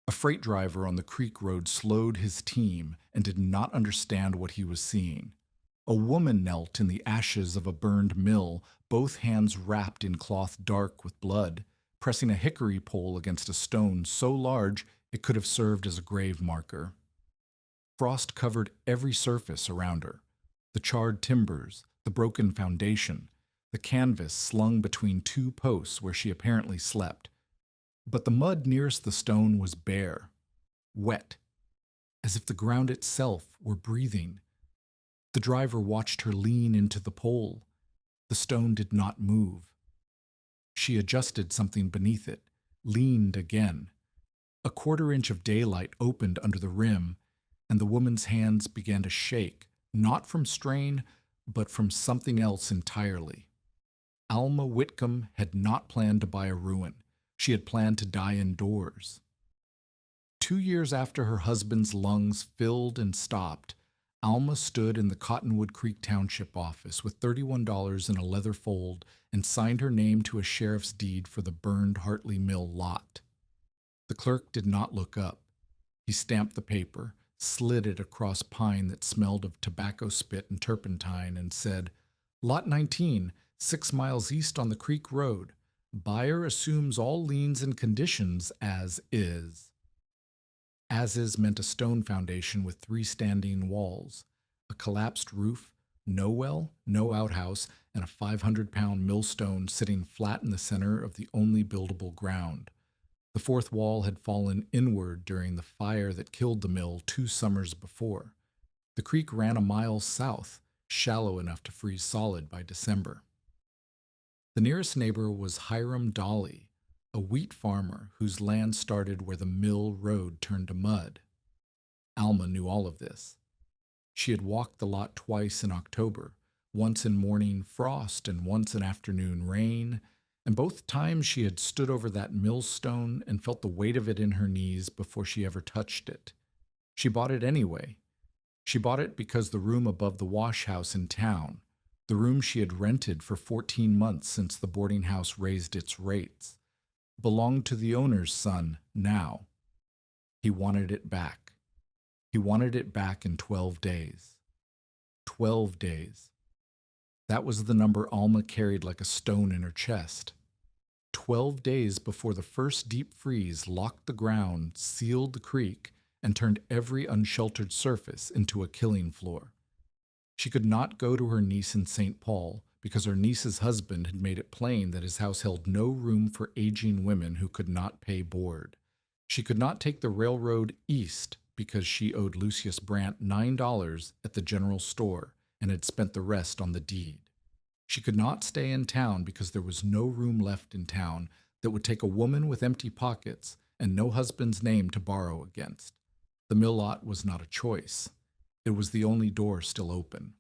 A freight driver on the creek road slowed his team and did not understand what he was seeing. A woman knelt in the ashes of a burned mill, both hands wrapped in cloth dark with blood, pressing a hickory pole against a stone so large it could have served as a grave marker. Frost covered every surface around her: the charred timbers, the broken foundation, the canvas slung between two posts where she apparently slept. But the mud nearest the stone was bare, wet, as if the ground itself were breathing. The driver watched her lean into the pole. The stone did not move. She adjusted something beneath it, leaned again. A quarter-inch of daylight opened under the rim, and the woman's hands began to shake, not from strain, but from something else entirely. Alma Whitcomb had not planned to buy a ruin. She had planned to die indoors. 2 years after her husband's lungs filled and stopped, Alma stood in the Cottonwood Creek Township office with $31 in a leather fold and signed her name to a sheriff's deed for the burned Hartley Mill lot. The clerk did not look up. He stamped the paper, slid it across pine that smelled of tobacco spit and turpentine, and said, "Lot 19, 6 miles east on the creek road. Buyer assumes all liens and conditions as is." As is meant a stone foundation with 3 standing walls, a collapsed roof, no well, no outhouse, and a 500-pound millstone sitting flat in the center of the only buildable ground. The 4th wall had fallen inward during the fire that killed the mill 2 summers before. The creek ran a mile south, shallow enough to freeze solid by December. The nearest neighbor was Hiram Dolly, a wheat farmer whose land started where the mill road turned to mud. Alma knew all of this. She had walked the lot twice in October, once in morning frost and once in afternoon rain, and both times she had stood over that millstone and felt the weight of it in her knees before she ever touched it. She bought it anyway. She bought it because the room above the wash house in town, the room she had rented for 14 months since the boarding house raised its rates, belonged to the owner's son now. He wanted it back. He wanted it back in 12 days. 12 days. That was the number Alma carried like a stone in her chest. 12 days before the first deep freeze locked the ground, sealed the creek, and turned every unsheltered surface into a killing floor. She could not go to her niece in St. Paul because her niece's husband had made it plain that his house held no room for aging women who could not pay board. She could not take the railroad east because she owed Lucius Brandt $9 at the general store and had spent the rest on the deed. She could not stay in town because there was no room left in town that would take a woman with empty pockets and no husband's name to borrow against. The mill lot was not a choice. It was the only door still open.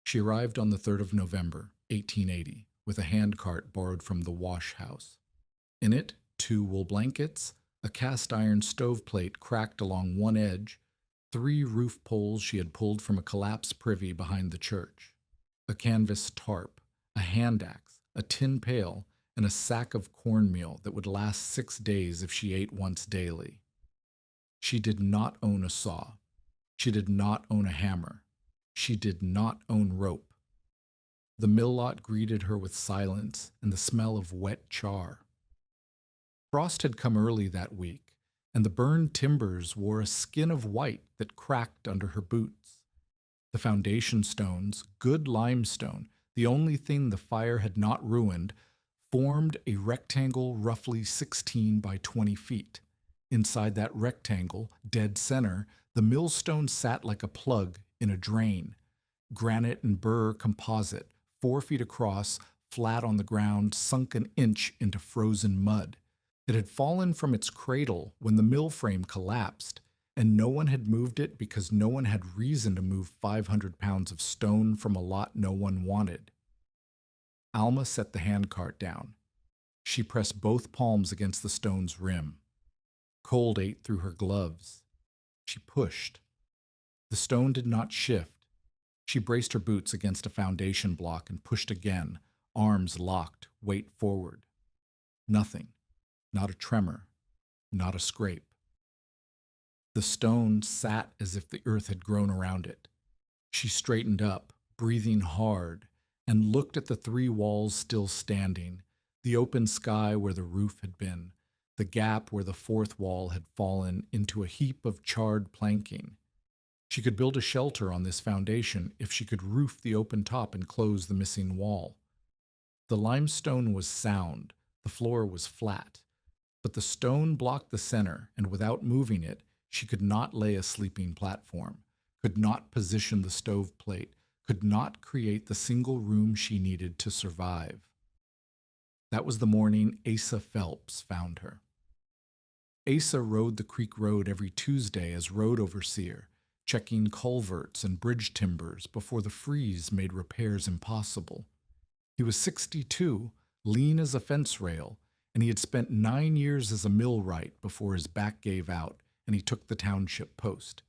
She arrived on the 3rd of November, 1880, with a handcart borrowed from the wash house. In it, 2 wool blankets, a cast-iron stoveplate cracked along one edge, 3 roof poles she had pulled from a collapsed privy behind the church, a canvas tarp, a hand axe, a tin pail, and a sack of cornmeal that would last 6 days if she ate once daily. She did not own a saw. She did not own a hammer. She did not own rope. The mill lot greeted her with silence and the smell of wet char. Frost had come early that week, and the burned timbers wore a skin of white that cracked under her boots. The foundation stones, good limestone, the only thing the fire had not ruined, formed a rectangle roughly 16 by 20 feet. Inside that rectangle, dead center, the millstone sat like a plug in a drain. Granite and burr composite, 4 feet across, flat on the ground, sunk an inch into frozen mud. It had fallen from its cradle when the mill frame collapsed, and no one had moved it because no one had reason to move 500 pounds of stone from a lot no one wanted. Alma set the handcart down. She pressed both palms against the stone's rim. Cold ate through her gloves. She pushed. The stone did not shift. She braced her boots against a foundation block and pushed again, arms locked, weight forward. Nothing. Not a tremor. Not a scrape. The stone sat as if the earth had grown around it. She straightened up, breathing hard, and looked at the three walls still standing, the open sky where the roof had been, the gap where the fourth wall had fallen into a heap of charred planking. She could build a shelter on this foundation if she could roof the open top and close the missing wall. The limestone was sound, the floor was flat, but the stone blocked the center, and without moving it, she could not lay a sleeping platform, could not position the stove plate, could not create the single room she needed to survive. That was the morning Asa Phelps found her. Asa rode the creek road every Tuesday as road overseer, checking culverts and bridge timbers before the freeze made repairs impossible. He was 62, lean as a fence rail, and he had spent 9 years as a millwright before his back gave out and he took the township post.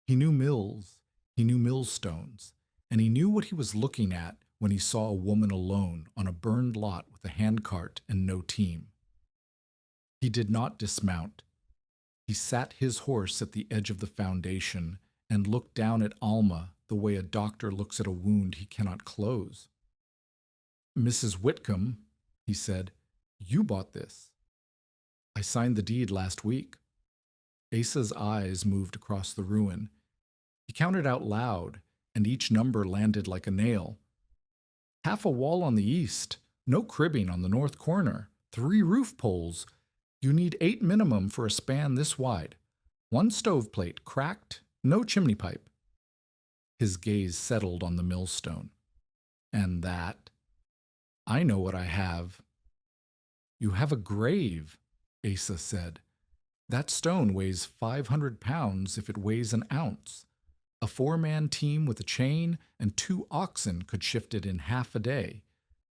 He knew mills, he knew millstones, and he knew what he was looking at when he saw a woman alone on a burned lot with a handcart and no team. He did not dismount. He sat his horse at the edge of the foundation and looked down at Alma the way a doctor looks at a wound he cannot close. "Mrs. Whitcomb," he said, "you bought this." "I signed the deed last week." Asa's eyes moved across the ruin. He counted out loud, and each number landed like a nail. "Half a wall on the east, no cribbing on the north corner, 3 roof poles. You need 8 minimum for a span this wide. 1 stove plate, cracked, no chimney pipe." His gaze settled on the millstone. "And that?" "I know what I have." "You have a grave," Asa said. "That stone weighs 500 pounds if it weighs an ounce. A 4-man team with a chain and 2 oxen could shift it in half a day.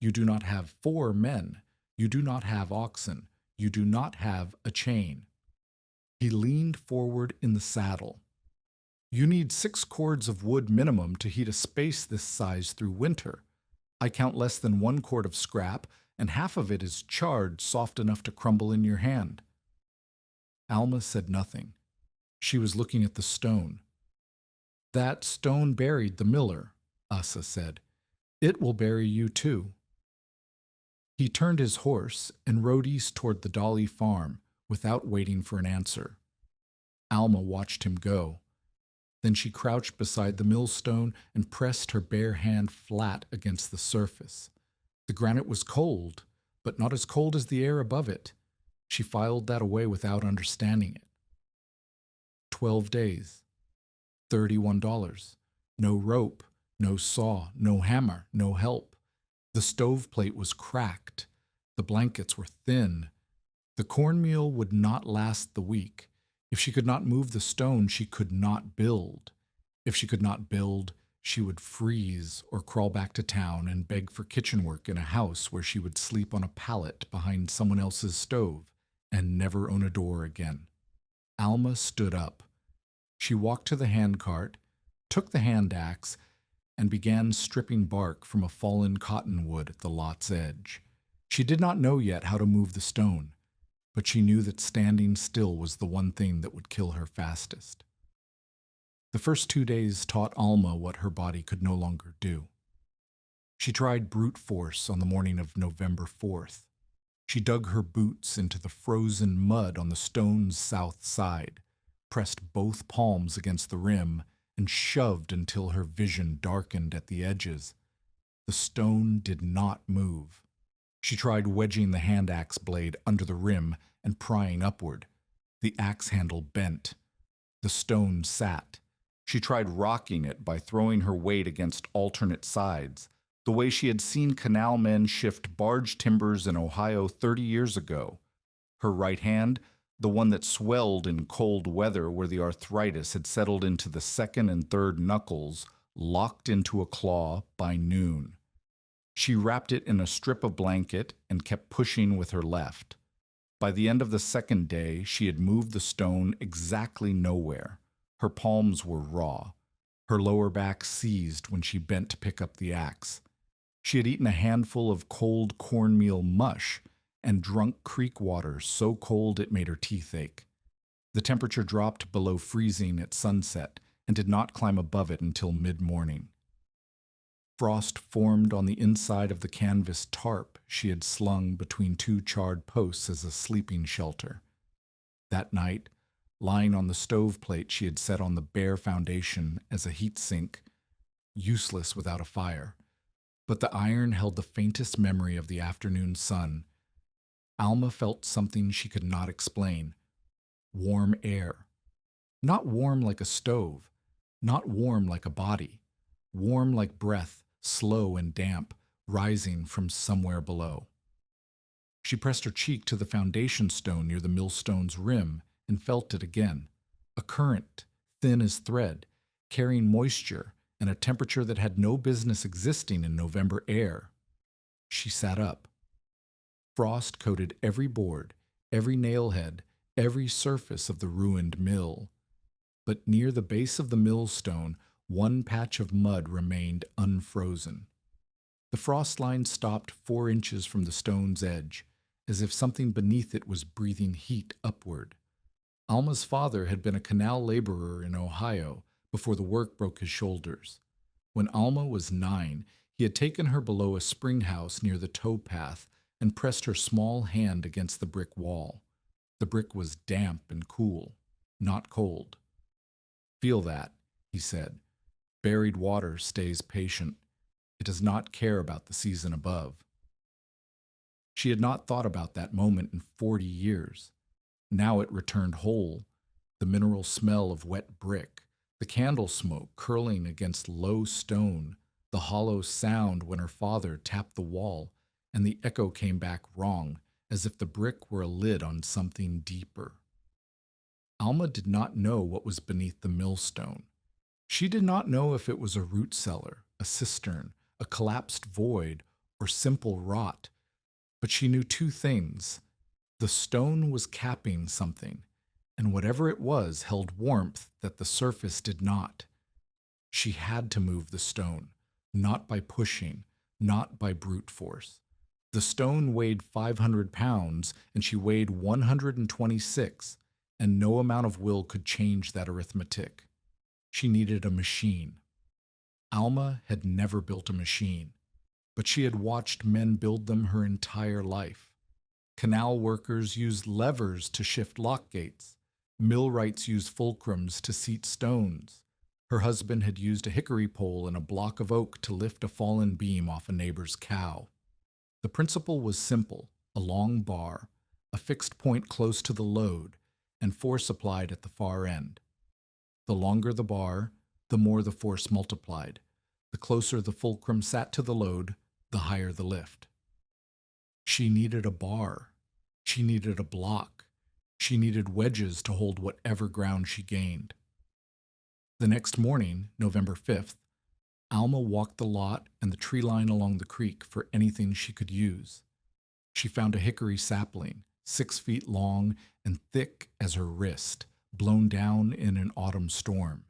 You do not have 4 men. You do not have oxen. You do not have a chain." He leaned forward in the saddle. "You need 6 cords of wood minimum to heat a space this size through winter. I count less than 1 cord of scrap, and half of it is charred soft enough to crumble in your hand." Alma said nothing. She was looking at the stone. "That stone buried the miller," Asa said. "It will bury you too." He turned his horse and rode east toward the Dolly farm without waiting for an answer. Alma watched him go. Then she crouched beside the millstone and pressed her bare hand flat against the surface. The granite was cold, but not as cold as the air above it. She filed that away without understanding it. 12 days. $31. No rope, no saw, no hammer, no help. The stove plate was cracked. The blankets were thin. The cornmeal would not last the week. If she could not move the stone, she could not build. If she could not build, she would freeze or crawl back to town and beg for kitchen work in a house where she would sleep on a pallet behind someone else's stove and never own a door again. Alma stood up. She walked to the handcart, took the hand axe, and began stripping bark from a fallen cottonwood at the lot's edge. She did not know yet how to move the stone, but she knew that standing still was the one thing that would kill her fastest. The first 2 days taught Alma what her body could no longer do. She tried brute force on the morning of November 4th. She dug her boots into the frozen mud on the stone's south side, pressed both palms against the rim, and shoved until her vision darkened at the edges. The stone did not move. She tried wedging the hand axe blade under the rim and prying upward. The axe handle bent. The stone sat. She tried rocking it by throwing her weight against alternate sides, the way she had seen canal men shift barge timbers in Ohio 30 years ago. Her right hand, the one that swelled in cold weather where the arthritis had settled into the second and third knuckles, locked into a claw by noon. She wrapped it in a strip of blanket and kept pushing with her left. By the end of the second day, she had moved the stone exactly nowhere. Her palms were raw. Her lower back seized when she bent to pick up the axe. She had eaten a handful of cold cornmeal mush and drunk creek water so cold it made her teeth ache. The temperature dropped below freezing at sunset and did not climb above it until mid-morning. Frost formed on the inside of the canvas tarp she had slung between two charred posts as a sleeping shelter. That night, lying on the stove plate she had set on the bare foundation as a heat sink, useless without a fire, but the iron held the faintest memory of the afternoon sun. Alma felt something she could not explain. Warm air. Not warm like a stove, not warm like a body, warm like breath, slow and damp, rising from somewhere below. She pressed her cheek to the foundation stone near the millstone's rim and felt it again. A current, thin as thread, carrying moisture and a temperature that had no business existing in November air. She sat up. Frost coated every board, every nailhead, every surface of the ruined mill. But near the base of the millstone, one patch of mud remained unfrozen. The frost line stopped 4 inches from the stone's edge, as if something beneath it was breathing heat upward. Alma's father had been a canal laborer in Ohio before the work broke his shoulders. When Alma was 9, he had taken her below a spring house near the towpath and pressed her small hand against the brick wall. The brick was damp and cool, not cold. "Feel that," he said. "Buried water stays patient. It does not care about the season above." She had not thought about that moment in 40 years. Now it returned whole, the mineral smell of wet brick, the candle smoke curling against low stone, the hollow sound when her father tapped the wall, and the echo came back wrong, as if the brick were a lid on something deeper. Alma did not know what was beneath the millstone. She did not know if it was a root cellar, a cistern, a collapsed void, or simple rot. But she knew 2 things. The stone was capping something, and whatever it was held warmth that the surface did not. She had to move the stone, not by pushing, not by brute force. The stone weighed 500 pounds, and she weighed 126, and no amount of will could change that arithmetic. She needed a machine. Alma had never built a machine, but she had watched men build them her entire life. Canal workers used levers to shift lock gates. Millwrights used fulcrums to seat stones. Her husband had used a hickory pole and a block of oak to lift a fallen beam off a neighbor's cow. The principle was simple: a long bar, a fixed point close to the load, and force applied at the far end. The longer the bar, the more the force multiplied. The closer the fulcrum sat to the load, the higher the lift. She needed a bar. She needed a block. She needed wedges to hold whatever ground she gained. The next morning, November 5th, Alma walked the lot and the tree line along the creek for anything she could use. She found a hickory sapling, 6 feet long and thick as her wrist, blown down in an autumn storm.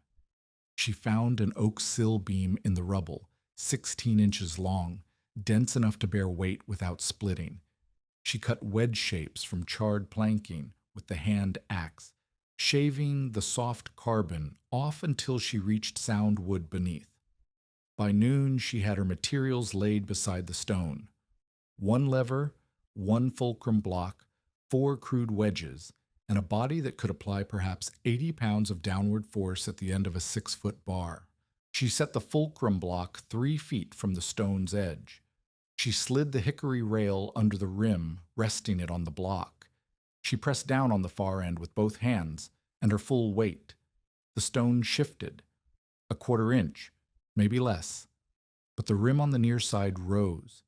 She found an oak sill beam in the rubble, 16 inches long, dense enough to bear weight without splitting. She cut wedge shapes from charred planking with the hand axe, shaving the soft carbon off until she reached sound wood beneath. By noon, she had her materials laid beside the stone. 1 lever, 1 fulcrum block, 4 crude wedges, and a body that could apply perhaps 80 pounds of downward force at the end of a 6-foot bar. She set the fulcrum block 3 feet from the stone's edge. She slid the hickory rail under the rim, resting it on the block. She pressed down on the far end with both hands and her full weight. The stone shifted, a 1/4 inch, maybe less, but the rim on the near side rose,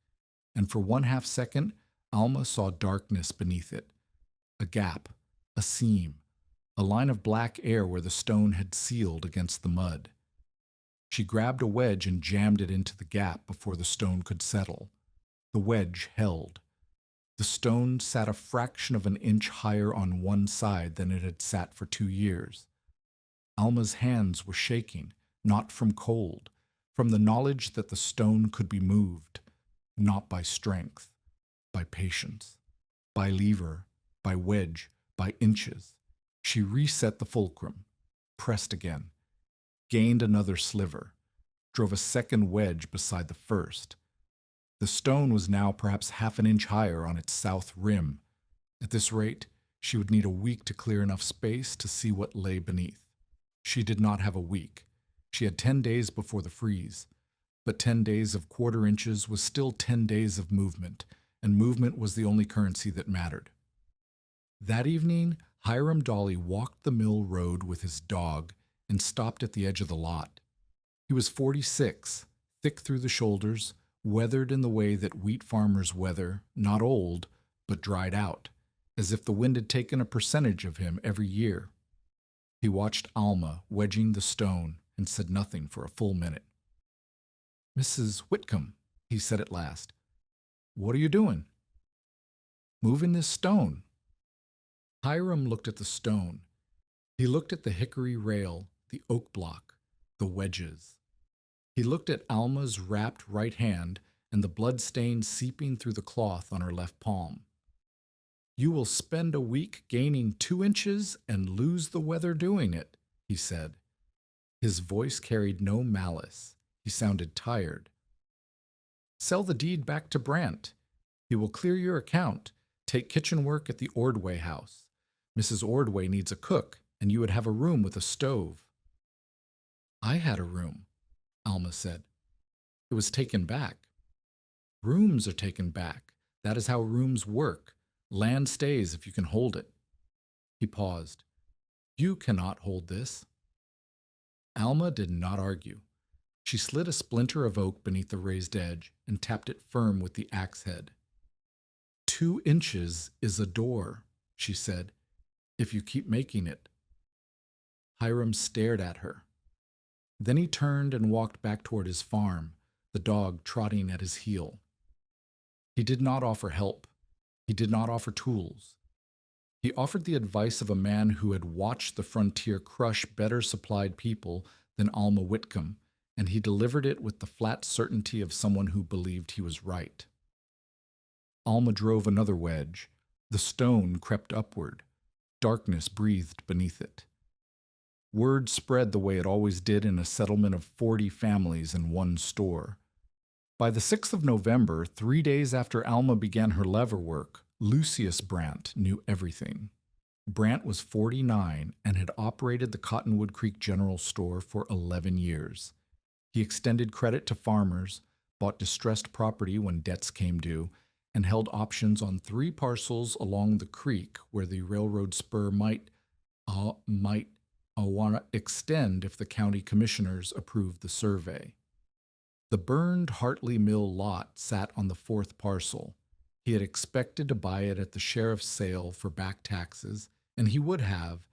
and for 1/2 second, Alma saw darkness beneath it. A gap, a seam, a line of black air where the stone had sealed against the mud. She grabbed a wedge and jammed it into the gap before the stone could settle. The wedge held. The stone sat a fraction of an inch higher on one side than it had sat for 2 years. Alma's hands were shaking, not from cold, from the knowledge that the stone could be moved, not by strength, by patience, by lever, by wedge, by inches. She reset the fulcrum, pressed again, gained another sliver, drove a second wedge beside the first. The stone was now perhaps half an inch higher on its south rim. At this rate, she would need a week to clear enough space to see what lay beneath. She did not have a week. She had 10 days before the freeze. But 10 days of quarter inches was still 10 days of movement, and movement was the only currency that mattered. That evening, Hiram Dolly walked the mill road with his dog and stopped at the edge of the lot. He was 46, thick through the shoulders, weathered in the way that wheat farmers weather, not old, but dried out, as if the wind had taken a percentage of him every year. He watched Alma wedging the stone and said nothing for a full minute. "Mrs. Whitcomb," he said at last, "what are you doing?" "Moving this stone." Hiram looked at the stone. He looked at the hickory rail, the oak block, the wedges. He looked at Alma's wrapped right hand and the blood stain seeping through the cloth on her left palm. "You will spend a week gaining 2 inches and lose the weather doing it," he said. His voice carried no malice. He sounded tired. "Sell the deed back to Brant. He will clear your account. Take kitchen work at the Ordway house. Mrs. Ordway needs a cook, and you would have a room with a stove." "I had a room," Alma said. "It was taken back." "Rooms are taken back. That is how rooms work. Land stays if you can hold it." He paused. "You cannot hold this." Alma did not argue. She slid a splinter of oak beneath the raised edge and tapped it firm with the axe head. 2 inches is a door," she said, "if you keep making it." Hiram stared at her. Then he turned and walked back toward his farm, the dog trotting at his heel. He did not offer help. He did not offer tools. He offered the advice of a man who had watched the frontier crush better supplied people than Alma Whitcomb, and he delivered it with the flat certainty of someone who believed he was right. Alma drove another wedge. The stone crept upward. Darkness breathed beneath it. Word spread the way it always did in a settlement of 40 families and one store. By the 6th of November, 3 days after Alma began her lever work, Lucius Brant knew everything. Brant was 49 and had operated the Cottonwood Creek General Store for 11 years. He extended credit to farmers, bought distressed property when debts came due, and held options on 3 parcels along the creek where the railroad spur might want to extend if the county commissioners approved the survey. The burned Hartley Mill lot sat on the 4th parcel. He had expected to buy it at the sheriff's sale for back taxes, and he would have,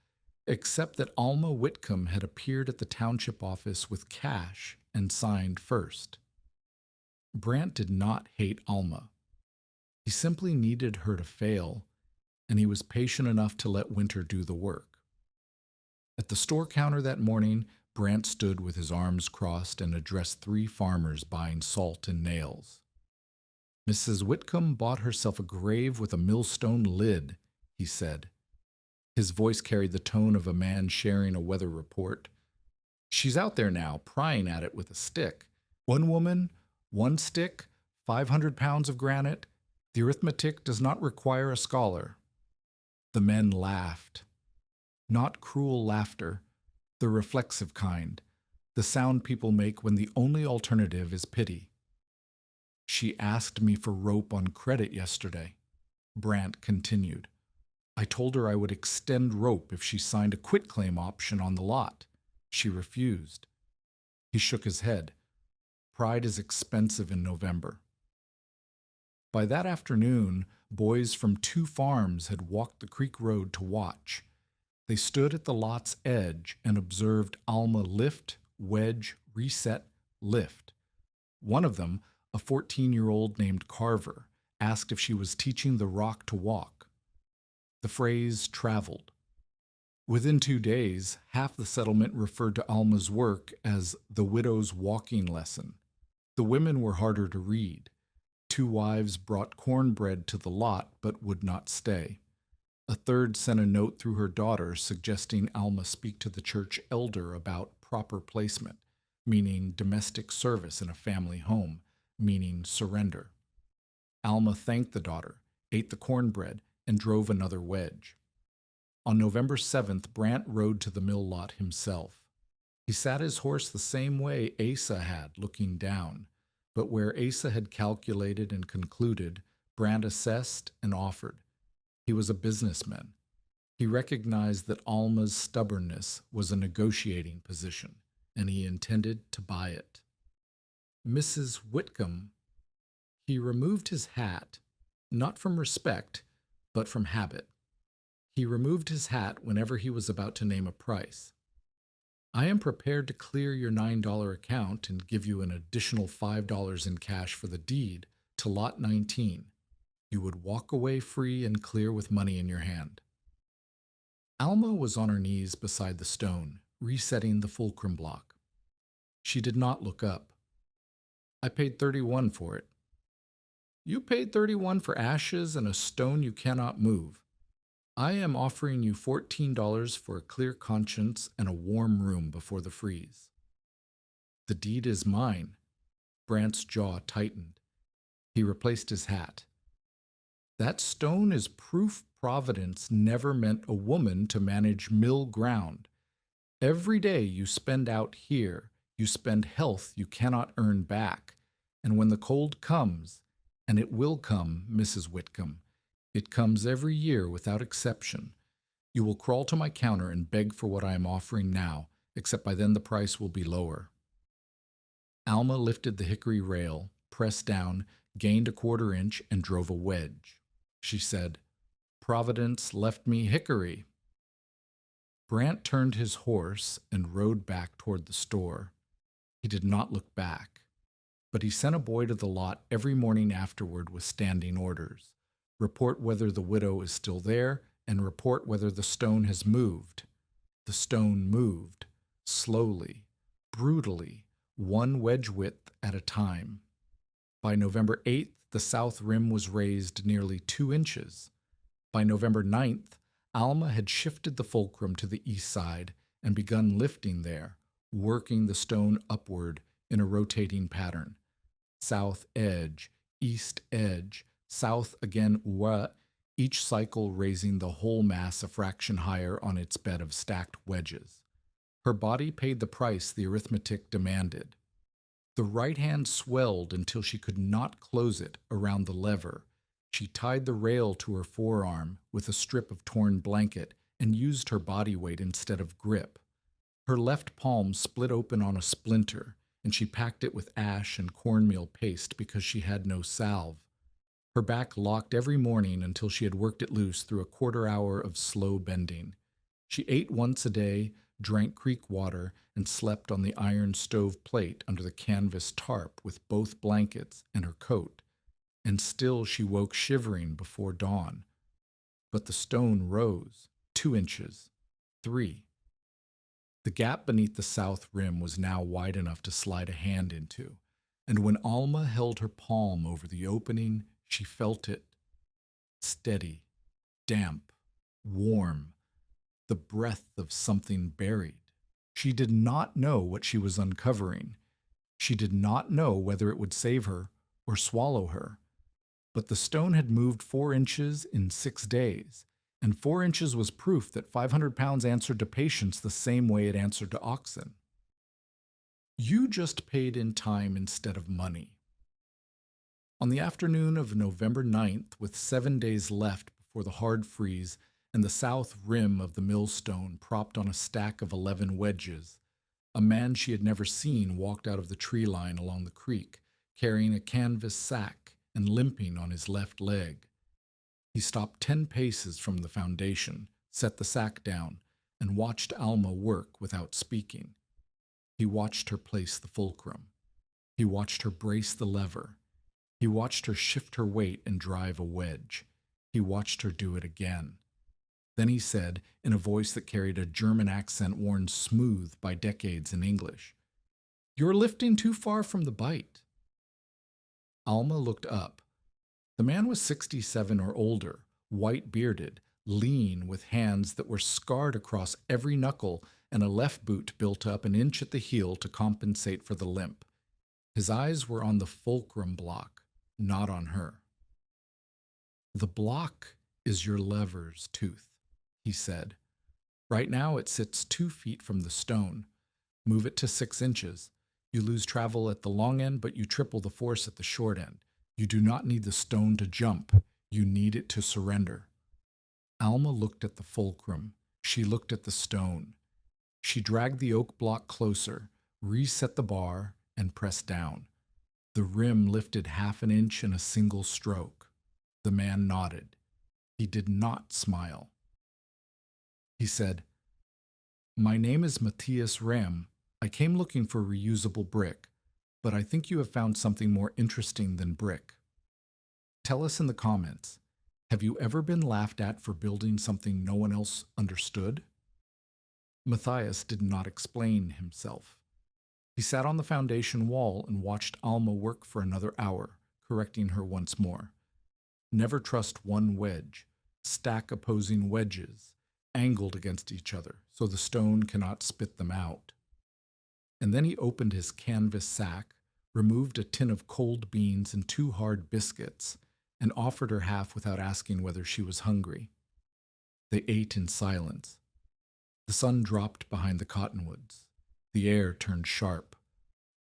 except that Alma Whitcomb had appeared at the township office with cash and signed first. Brant did not hate Alma. He simply needed her to fail, and he was patient enough to let winter do the work. At the store counter that morning, Brant stood with his arms crossed and addressed 3 farmers buying salt and nails. "Mrs. Whitcomb bought herself a grave with a millstone lid," he said. His voice carried the tone of a man sharing a weather report. "She's out there now, prying at it with a stick. 1 woman, 1 stick, 500 pounds of granite. The arithmetic does not require a scholar." The men laughed. Not cruel laughter, the reflexive kind, the sound people make when the only alternative is pity. "She asked me for rope on credit yesterday," Brant continued. "I told her I would extend rope if she signed a quitclaim option on the lot. She refused." He shook his head. Pride is expensive in November. By that afternoon, boys from 2 farms had walked the creek road to watch. They stood at the lot's edge and observed Alma lift, wedge, reset, lift. One of them, a 14-year-old named Carver, asked if she was teaching the rock to walk. The phrase traveled. Within 2 days, half the settlement referred to Alma's work as the widow's walking lesson. The women were harder to read. 2 wives brought cornbread to the lot but would not stay. A third sent a note through her daughter suggesting Alma speak to the church elder about proper placement, meaning domestic service in a family home, meaning surrender. Alma thanked the daughter, ate the cornbread, and drove another wedge. On November 7th, Brant rode to the mill lot himself. He sat his horse the same way Asa had, looking down, but where Asa had calculated and concluded, Brant assessed and offered. He was a businessman. He recognized that Alma's stubbornness was a negotiating position, and he intended to buy it. Mrs. Whitcomb, he removed his hat, not from respect, but from habit. He removed his hat whenever he was about to name a price. I am prepared to clear your $9 account and give you an additional $5 in cash for the deed to Lot 19. You would walk away free and clear with money in your hand. Alma was on her knees beside the stone, resetting the fulcrum block. She did not look up. I paid 31 for it. You paid 31 for ashes and a stone you cannot move. I am offering you $14 for a clear conscience and a warm room before the freeze. The deed is mine. Brant's jaw tightened. He replaced his hat. That stone is proof Providence never meant a woman to manage mill ground. Every day you spend out here, you spend health you cannot earn back. And when the cold comes, and it will come, Mrs. Whitcomb, it comes every year without exception, you will crawl to my counter and beg for what I am offering now, except by then the price will be lower. Alma lifted the hickory rail, pressed down, gained a quarter inch, and drove a wedge. She said, Providence left me hickory. Brant turned his horse and rode back toward the store. He did not look back, but he sent a boy to the lot every morning afterward with standing orders. Report whether the widow is still there, and report whether the stone has moved. The stone moved, slowly, brutally, one wedge width at a time. By November 8th, the south rim was raised nearly 2 inches. By November 9th, Alma had shifted the fulcrum to the east side and begun lifting there, working the stone upward in a rotating pattern. South edge, east edge, south again, each cycle raising the whole mass a fraction higher on its bed of stacked wedges. Her body paid the price the arithmetic demanded. The right hand swelled until she could not close it around the lever. She tied the rail to her forearm with a strip of torn blanket and used her body weight instead of grip. Her left palm split open on a splinter, and she packed it with ash and cornmeal paste because she had no salve. Her back locked every morning until she had worked it loose through a quarter hour of slow bending. She ate once a day, drank creek water, and slept on the iron stove plate under the canvas tarp with both blankets and her coat. And still she woke shivering before dawn. But the stone rose, 2 inches, 3. The gap beneath the south rim was now wide enough to slide a hand into, and when Alma held her palm over the opening, she felt it. Steady, damp, warm, the breath of something buried. She did not know what she was uncovering. She did not know whether it would save her or swallow her. But the stone had moved 4 inches in 6 days, and 4 inches was proof that 500 pounds answered to patience the same way it answered to oxen. You just paid in time instead of money. On the afternoon of November 9th, with 7 days left before the hard freeze and the south rim of the Millstone propped on a stack of 11 wedges, a man she had never seen walked out of the tree line along the creek, carrying a canvas sack and limping on his left leg. He stopped 10 paces from the foundation, set the sack down, and watched Alma work without speaking. He watched her place the fulcrum. He watched her brace the lever. He watched her shift her weight and drive a wedge. He watched her do it again. Then he said, in a voice that carried a German accent worn smooth by decades in English, "You're lifting too far from the bite." Alma looked up. The man was 67 or older, white-bearded, lean with hands that were scarred across every knuckle and a left boot built up an inch at the heel to compensate for the limp. His eyes were on the fulcrum block, not on her. "The block is your lever's tooth," he said. "Right now it sits 2 feet from the stone. Move it to 6 inches. You lose travel at the long end, but you triple the force at the short end. You do not need the stone to jump. You need it to surrender." Alma looked at the fulcrum. She looked at the stone. She dragged the oak block closer, reset the bar, and pressed down. The rim lifted 1/2 inch in a single stroke. The man nodded. He did not smile. He said, "My name is Matthias Ram. I came looking for reusable brick, but I think you have found something more interesting than brick. Tell us in the comments, have you ever been laughed at for building something no one else understood?" Matthias did not explain himself. He sat on the foundation wall and watched Alma work for another hour, correcting her once more. Never trust one wedge. Stack opposing wedges, angled against each other, so the stone cannot spit them out. And then he opened his canvas sack, removed a tin of cold beans and 2 hard biscuits, and offered her half without asking whether she was hungry. They ate in silence. The sun dropped behind the cottonwoods. The air turned sharp.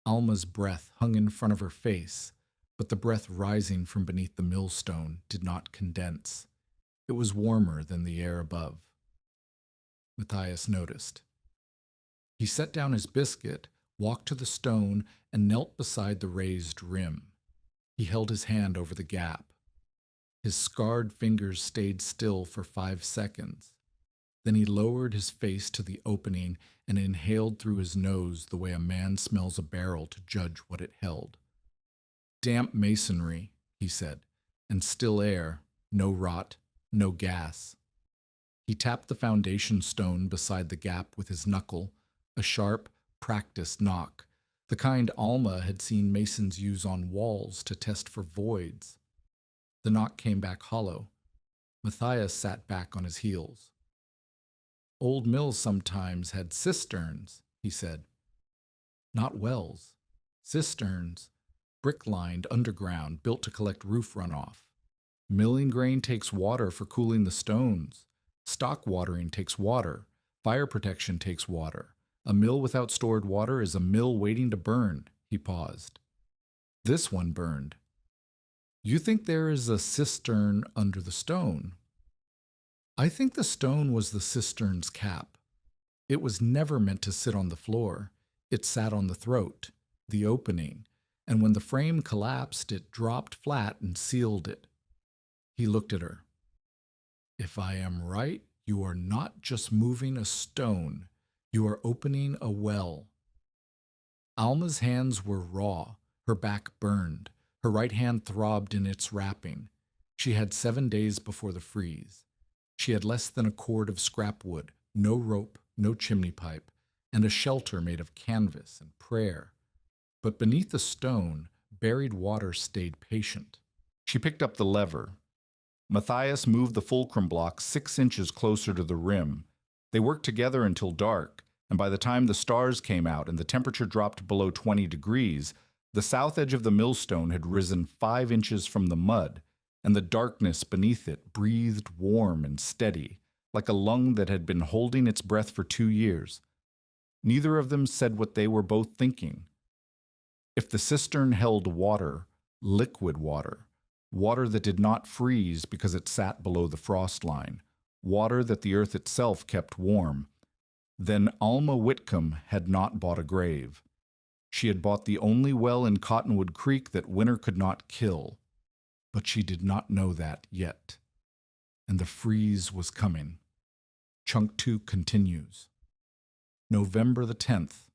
Alma's breath hung in front of her face, but the breath rising from beneath the millstone did not condense. It was warmer than the air above. Matthias noticed. He set down his biscuit, walked to the stone, and knelt beside the raised rim. He held his hand over the gap. His scarred fingers stayed still for 5 seconds. Then he lowered his face to the opening and inhaled through his nose the way a man smells a barrel to judge what it held. "Damp masonry," he said, "and still air, no rot, no gas." He tapped the foundation stone beside the gap with his knuckle, a sharp, practiced knock, the kind Alma had seen masons use on walls to test for voids. The knock came back hollow. Matthias sat back on his heels. "Old mills sometimes had cisterns," he said. "Not wells. Cisterns, brick-lined underground, built to collect roof runoff. Milling grain takes water for cooling the stones. Stock watering takes water. Fire protection takes water. A mill without stored water is a mill waiting to burn." He paused. "This one burned. You think there is a cistern under the stone? I think the stone was the cistern's cap. It was never meant to sit on the floor. It sat on the throat, the opening, and when the frame collapsed, it dropped flat and sealed it." He looked at her. "If I am right, you are not just moving a stone. You are opening a well." Alma's hands were raw, her back burned. Her right hand throbbed in its wrapping. She had 7 days before the freeze. She had less than a cord of scrap wood, no rope, no chimney pipe, and a shelter made of canvas and prayer. But beneath the stone, buried water stayed patient. She picked up the lever. Matthias moved the fulcrum block 6 inches closer to the rim. They worked together until dark, and by the time the stars came out and the temperature dropped below 20 degrees, the south edge of the millstone had risen 5 inches from the mud, and the darkness beneath it breathed warm and steady, like a lung that had been holding its breath for 2 years. Neither of them said what they were both thinking. If the cistern held water, liquid water, water that did not freeze because it sat below the frost line, water that the earth itself kept warm, then Alma Whitcomb had not bought a grave. She had bought the only well in Cottonwood Creek that winter could not kill. But she did not know that yet. And the freeze was coming. Chunk 2 continues. November the 10th.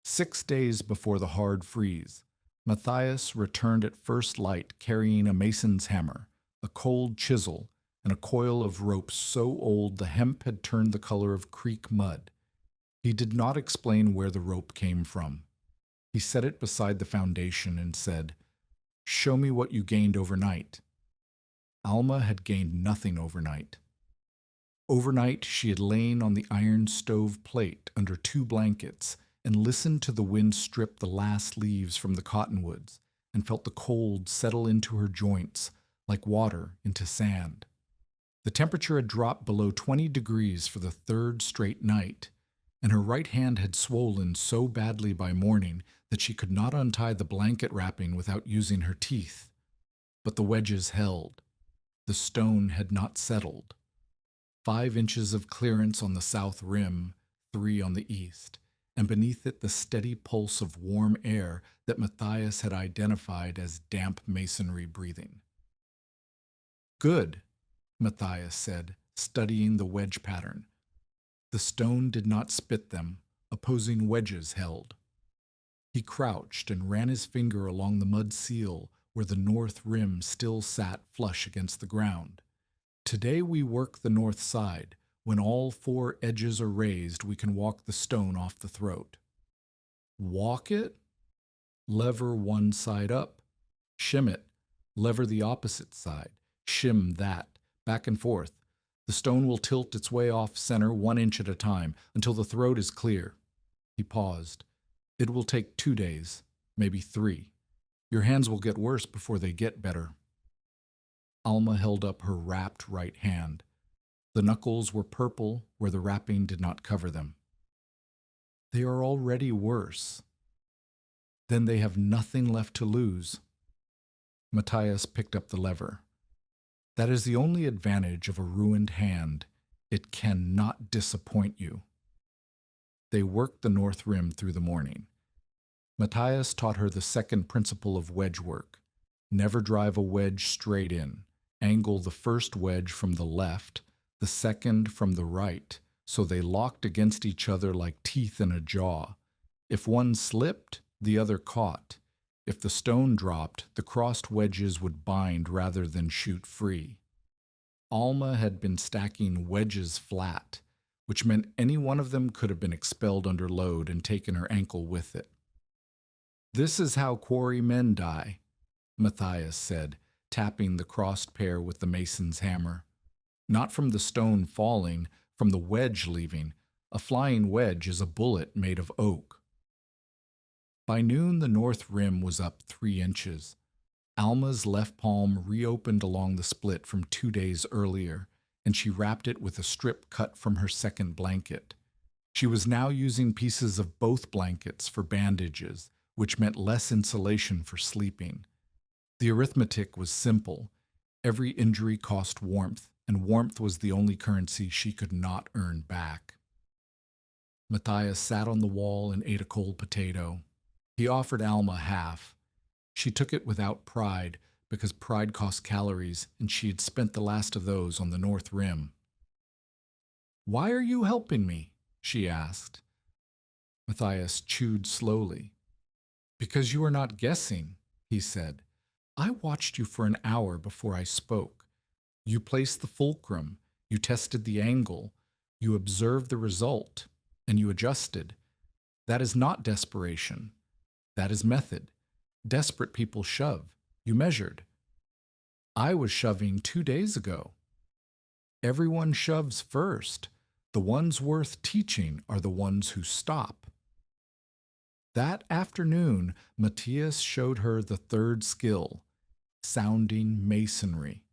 6 days before the hard freeze, Matthias returned at first light carrying a mason's hammer, a cold chisel, and a coil of rope so old the hemp had turned the color of creek mud. He did not explain where the rope came from. He set it beside the foundation and said, "Show me what you gained overnight." Alma had gained nothing overnight. Overnight, she had lain on the iron stove plate under two blankets and listened to the wind strip the last leaves from the cottonwoods and felt the cold settle into her joints like water into sand. The temperature had dropped below 20 degrees for the third straight night, and her right hand had swollen so badly by morning that she could not untie the blanket wrapping without using her teeth. But the wedges held. The stone had not settled. 5 inches of clearance on the south rim, 3 on the east, and beneath it the steady pulse of warm air that Matthias had identified as damp masonry breathing. "Good," Matthias said, studying the wedge pattern. The stone did not spit them, opposing wedges held. He crouched and ran his finger along the mud seal where the north rim still sat flush against the ground. "Today we work the north side. When all 4 edges are raised, we can walk the stone off the throat." "Walk it?" "Lever one side up. Shim it. Lever the opposite side. Shim that. Back and forth. The stone will tilt its way off center 1 inch at a time until the throat is clear." He paused. "It will take 2 days, maybe 3. Your hands will get worse before they get better." Alma held up her wrapped right hand. The knuckles were purple where the wrapping did not cover them. "They are already worse." "Then they have nothing left to lose." Matthias picked up the lever. "That is the only advantage of a ruined hand. It cannot disappoint you." They worked the north rim through the morning. Matthias taught her the second principle of wedge work. Never drive a wedge straight in. Angle the first wedge from the left, the second from the right, so they locked against each other like teeth in a jaw. If one slipped, the other caught. If the stone dropped, the crossed wedges would bind rather than shoot free. Alma had been stacking wedges flat, which meant any one of them could have been expelled under load and taken her ankle with it. "This is how quarrymen die," Matthias said, tapping the crossed pair with the mason's hammer. "Not from the stone falling, from the wedge leaving. A flying wedge is a bullet made of oak." By noon, the north rim was up 3 inches. Alma's left palm reopened along the split from 2 days earlier, and she wrapped it with a strip cut from her second blanket. She was now using pieces of both blankets for bandages, which meant less insulation for sleeping. The arithmetic was simple. Every injury cost warmth, and warmth was the only currency she could not earn back. Matthias sat on the wall and ate a cold potato. He offered Alma half. She took it without pride, because pride cost calories, and she had spent the last of those on the north rim. "Why are you helping me?" she asked. Matthias chewed slowly. "Because you are not guessing," he said. "I watched you for an hour before I spoke. You placed the fulcrum, you tested the angle, you observed the result, and you adjusted. That is not desperation. That is method. Desperate people shove. You measured. I was shoving 2 days ago. Everyone shoves first. The ones worth teaching are the ones who stop." That afternoon, Matthias showed her the third skill, sounding masonry.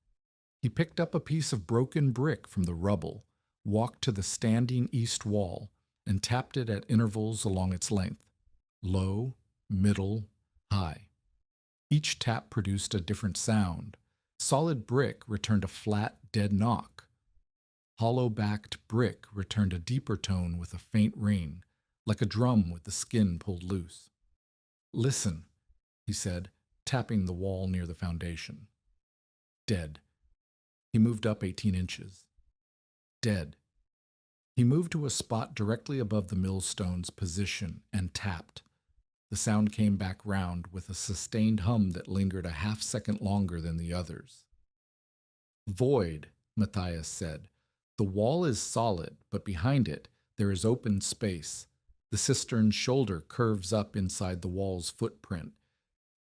He picked up a piece of broken brick from the rubble, walked to the standing east wall, and tapped it at intervals along its length, low, middle, high. Each tap produced a different sound. Solid brick returned a flat, dead knock. Hollow-backed brick returned a deeper tone with a faint ring, like a drum with the skin pulled loose. "Listen," he said, tapping the wall near the foundation. Dead. He moved up 18 inches. Dead. He moved to a spot directly above the millstone's position and tapped. The sound came back round with a sustained hum that lingered a half-second longer than the others. "Void," Matthias said. "The wall is solid, but behind it there is open space. The cistern's shoulder curves up inside the wall's footprint.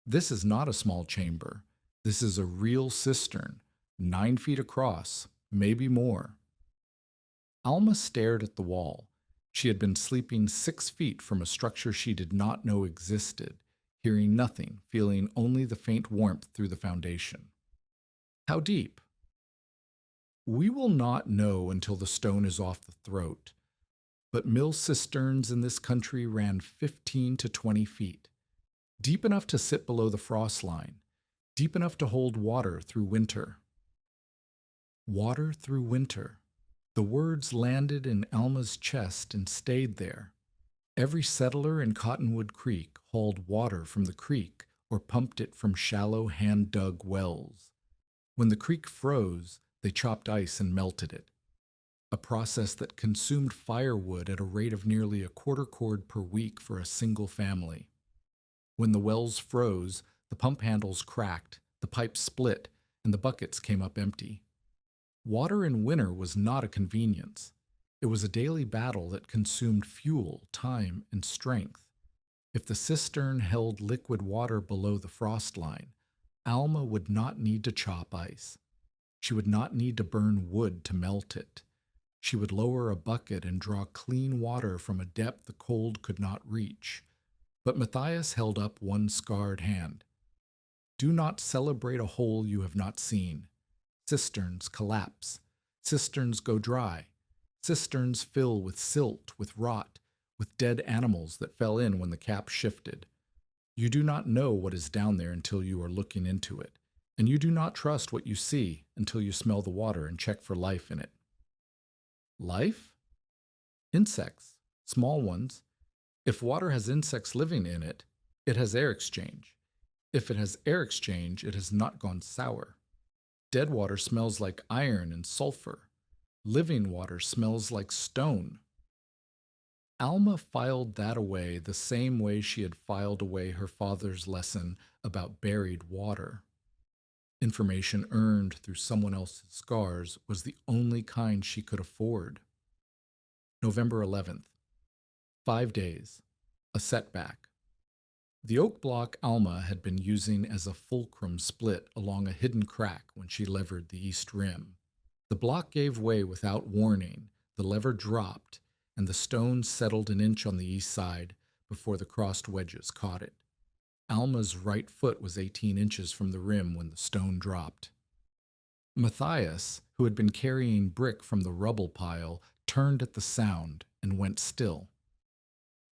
This is not a small chamber. This is a real cistern, 9 feet across, maybe more." Alma stared at the wall. She had been sleeping 6 feet from a structure she did not know existed, hearing nothing, feeling only the faint warmth through the foundation. How deep? We will not know until the stone is off the throat, but mill cisterns in this country ran 15 to 20 feet, deep enough to sit below the frost line, deep enough to hold water through winter. Water through winter. The words landed in Alma's chest and stayed there. Every settler in Cottonwood Creek hauled water from the creek or pumped it from shallow hand-dug wells. When the creek froze, they chopped ice and melted it, a process that consumed firewood at a rate of nearly a quarter cord per week for a single family. When the wells froze, the pump handles cracked, the pipes split, and the buckets came up empty. Water in winter was not a convenience. It was a daily battle that consumed fuel, time, and strength. If the cistern held liquid water below the frost line, Alma would not need to chop ice. She would not need to burn wood to melt it. She would lower a bucket and draw clean water from a depth the cold could not reach. But Matthias held up one scarred hand. Do not celebrate a hole you have not seen. Cisterns collapse. Cisterns go dry. Cisterns fill with silt, with rot, with dead animals that fell in when the cap shifted. You do not know what is down there until you are looking into it, and you do not trust what you see until you smell the water and check for life in it. Life? Insects, small ones. If water has insects living in it, it has air exchange. If it has air exchange, it has not gone sour. Dead water smells like iron and sulfur. Living water smells like stone. Alma filed that away the same way she had filed away her father's lesson about buried water. Information earned through someone else's scars was the only kind she could afford. November 11th. 5 days. A setback. The oak block Alma had been using as a fulcrum split along a hidden crack when she levered the east rim. The block gave way without warning, the lever dropped, and the stone settled an inch on the east side before the crossed wedges caught it. Alma's right foot was 18 inches from the rim when the stone dropped. Matthias, who had been carrying brick from the rubble pile, turned at the sound and went still.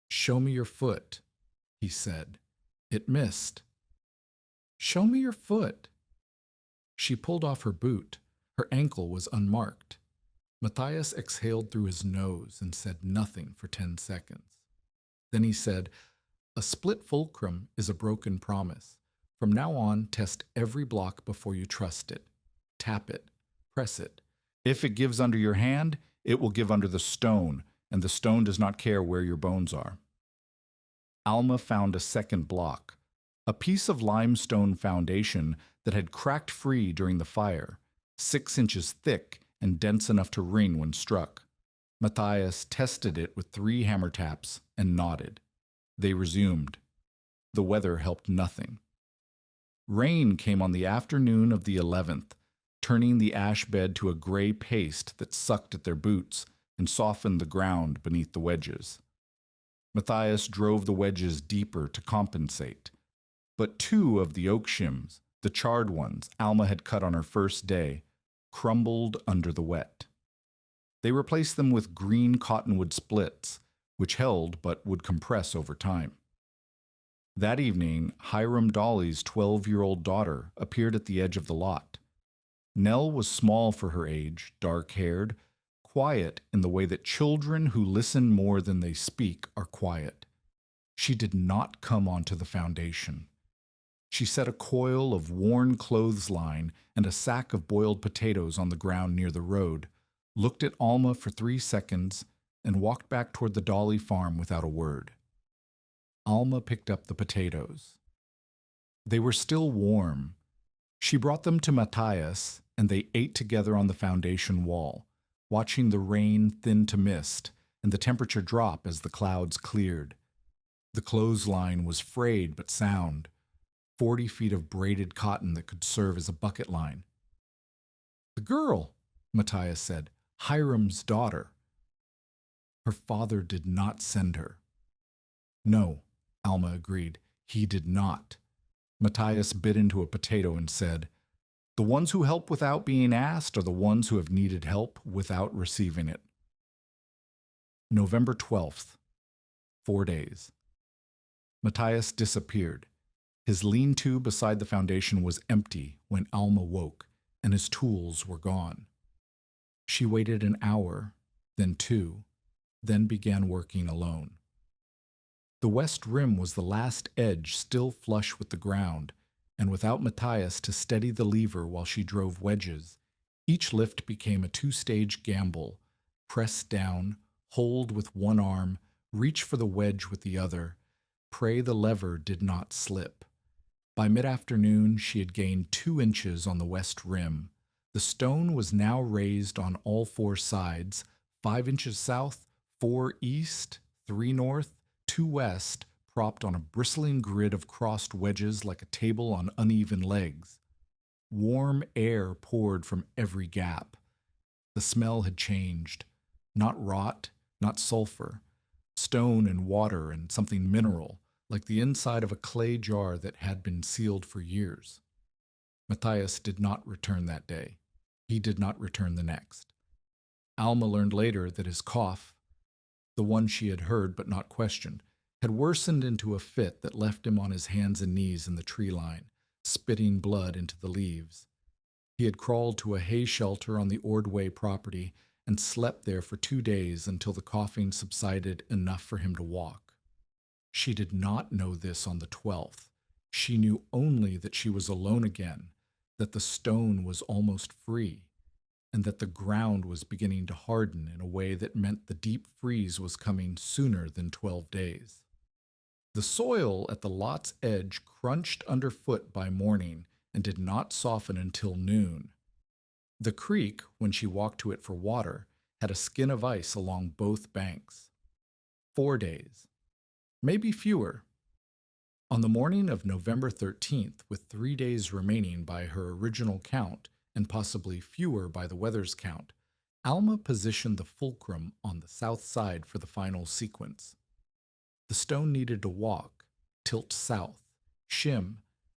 "Show me your foot," he said. It missed. "Show me your foot." She pulled off her boot. Her ankle was unmarked. Matthias exhaled through his nose and said nothing for 10 seconds. Then he said, "A split fulcrum is a broken promise. From now on, test every block before you trust it. Tap it. Press it. If it gives under your hand, it will give under the stone, and the stone does not care where your bones are." Alma found a second block, a piece of limestone foundation that had cracked free during the fire, 6 inches thick and dense enough to ring when struck. Matthias tested it with 3 hammer taps and nodded. They resumed. The weather helped nothing. Rain came on the afternoon of the 11th, turning the ash bed to a gray paste that sucked at their boots and softened the ground beneath the wedges. Matthias drove the wedges deeper to compensate. But 2 of the oak shims, the charred ones Alma had cut on her first day, crumbled under the wet. They replaced them with green cottonwood splits, which held but would compress over time. That evening, Hiram Dolly's 12-year-old daughter appeared at the edge of the lot. Nell was small for her age, dark-haired, quiet in the way that children who listen more than they speak are quiet. She did not come onto the foundation. She set a coil of worn clothesline and a sack of boiled potatoes on the ground near the road, looked at Alma for 3 seconds, and walked back toward the Dolly farm without a word. Alma picked up the potatoes. They were still warm. She brought them to Matthias, and they ate together on the foundation wall, watching the rain thin to mist and the temperature drop as the clouds cleared. The clothesline was frayed but sound, 40 feet of braided cotton that could serve as a bucket line. "The girl," Matthias said, "Hiram's daughter. Her father did not send her. No, Alma agreed. He did not. Matthias bit into a potato and said, "The ones who help without being asked are the ones who have needed help without receiving it." November 12th, 4 days. Matthias disappeared. His lean-to beside the foundation was empty when Alma woke, and his tools were gone. She waited an hour, then two, then began working alone. The west rim was the last edge still flush with the ground, and without Matthias to steady the lever while she drove wedges, each lift became a two-stage gamble: press down, hold with one arm, reach for the wedge with the other, pray the lever did not slip. By mid-afternoon, she had gained 2 inches on the west rim. The stone was now raised on all 4 sides, 5 inches south, 4 east, 3 north, 2 west, propped on a bristling grid of crossed wedges like a table on uneven legs. Warm air poured from every gap. The smell had changed. Not rot, not sulfur. Stone and water and something mineral, like the inside of a clay jar that had been sealed for years. Matthias did not return that day. He did not return the next. Alma learned later that his cough, the one she had heard but not questioned, had worsened into a fit that left him on his hands and knees in the tree line, spitting blood into the leaves. He had crawled to a hay shelter on the Ordway property and slept there for 2 days until the coughing subsided enough for him to walk. She did not know this on the 12th. She knew only that she was alone again, that the stone was almost free, and that the ground was beginning to harden in a way that meant the deep freeze was coming sooner than 12 days. The soil at the lot's edge crunched underfoot by morning and did not soften until noon. The creek, when she walked to it for water, had a skin of ice along both banks. 4 days. Maybe fewer. On the morning of November 13th, with 3 days remaining by her original count, and possibly fewer by the weather's count, Alma positioned the fulcrum on the south side for the final sequence. The stone needed to walk, tilt south, shim,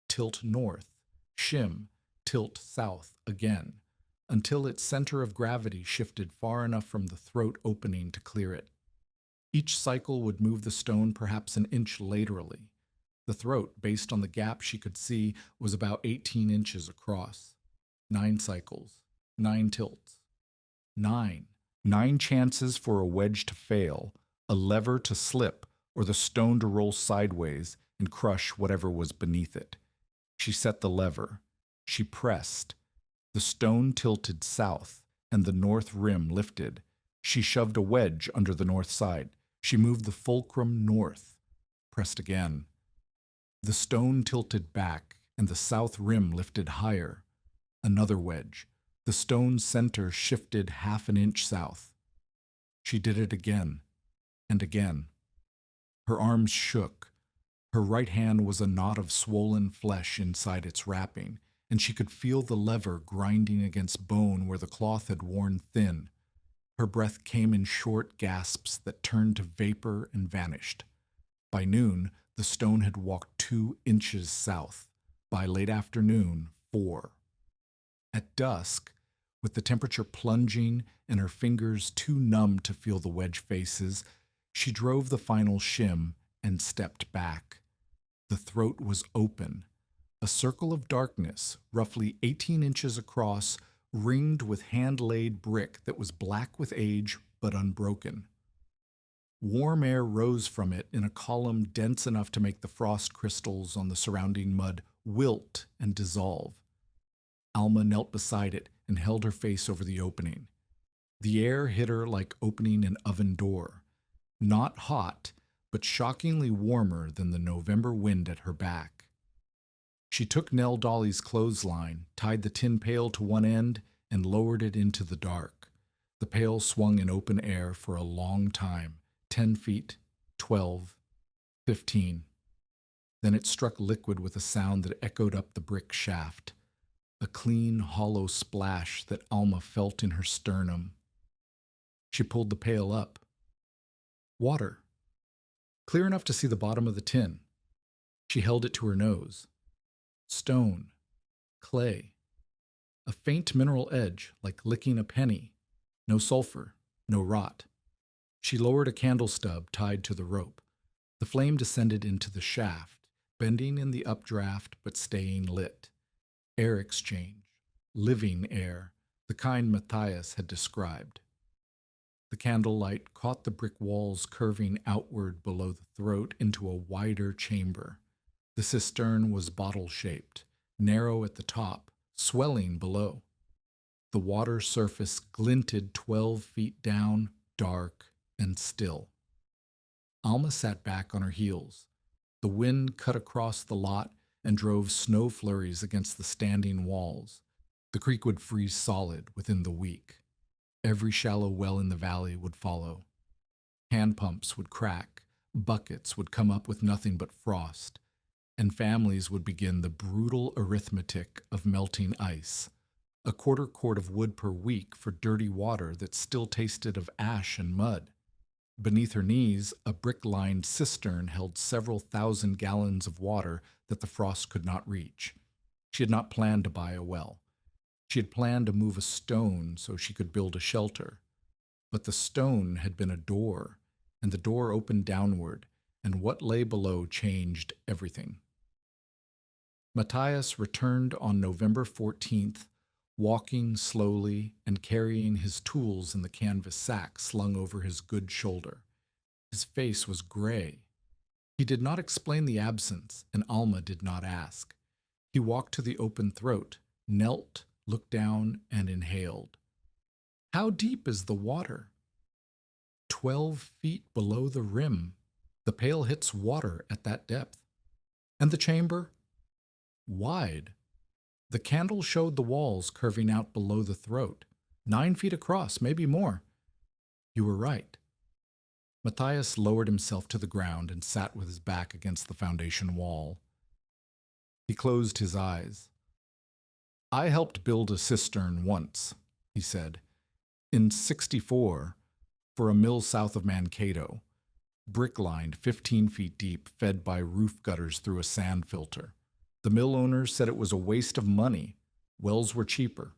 tilt north, shim, tilt south again, until its center of gravity shifted far enough from the throat opening to clear it. Each cycle would move the stone perhaps an inch laterally. The throat, based on the gap she could see, was about 18 inches across. 9 cycles, 9 tilts. 9. 9 chances for a wedge to fail, a lever to slip, or the stone to roll sideways and crush whatever was beneath it. She set the lever. She pressed. The stone tilted south, and the north rim lifted. She shoved a wedge under the north side. She moved the fulcrum north. Pressed again. The stone tilted back, and the south rim lifted higher. Another wedge. The stone's center shifted 1/2 inch south. She did it again, and again. Her arms shook. Her right hand was a knot of swollen flesh inside its wrapping, and she could feel the lever grinding against bone where the cloth had worn thin. Her breath came in short gasps that turned to vapor and vanished. By noon, the stone had walked 2 inches south. By late afternoon, 4. At dusk, with the temperature plunging and her fingers too numb to feel the wedge faces, she drove the final shim and stepped back. The throat was open. A circle of darkness, roughly 18 inches across, ringed with hand-laid brick that was black with age but unbroken. Warm air rose from it in a column dense enough to make the frost crystals on the surrounding mud wilt and dissolve. Alma knelt beside it and held her face over the opening. The air hit her like opening an oven door. Not hot, but shockingly warmer than the November wind at her back. She took Nell Dolly's clothesline, tied the tin pail to one end, and lowered it into the dark. The pail swung in open air for a long time, 10 feet, 12, 15. Then it struck liquid with a sound that echoed up the brick shaft, a clean, hollow splash that Alma felt in her sternum. She pulled the pail up. Water. Clear enough to see the bottom of the tin. She held it to her nose. Stone. Clay. A faint mineral edge, like licking a penny. No sulfur. No rot. She lowered a candle stub tied to the rope. The flame descended into the shaft, bending in the updraft but staying lit. Air exchange. Living air, the kind Matthias had described. The candlelight caught the brick walls curving outward below the throat into a wider chamber. The cistern was bottle-shaped, narrow at the top, swelling below. The water surface glinted 12 feet down, dark and still. Alma sat back on her heels. The wind cut across the lot and drove snow flurries against the standing walls. The creek would freeze solid within the week. Every shallow well in the valley would follow. Hand pumps would crack, buckets would come up with nothing but frost, and families would begin the brutal arithmetic of melting ice, a quarter quart of wood per week for dirty water that still tasted of ash and mud. Beneath her knees, a brick-lined cistern held several thousand gallons of water that the frost could not reach. She had not planned to buy a well. She had planned to move a stone so she could build a shelter. But the stone had been a door, and the door opened downward, and what lay below changed everything. Matthias returned on November 14th, walking slowly and carrying his tools in the canvas sack slung over his good shoulder. His face was gray. He did not explain the absence, and Alma did not ask. He walked to the open throat, knelt, looked down, and inhaled. How deep is the water? 12 feet below the rim. The pail hits water at that depth. And the chamber? Wide. The candle showed the walls curving out below the throat, 9 feet across, maybe more. You were right. Matthias lowered himself to the ground and sat with his back against the foundation wall. He closed his eyes. I helped build a cistern once, he said, in '64, for a mill south of Mankato, brick-lined 15 feet deep, fed by roof gutters through a sand filter. The mill owners said it was a waste of money. Wells were cheaper.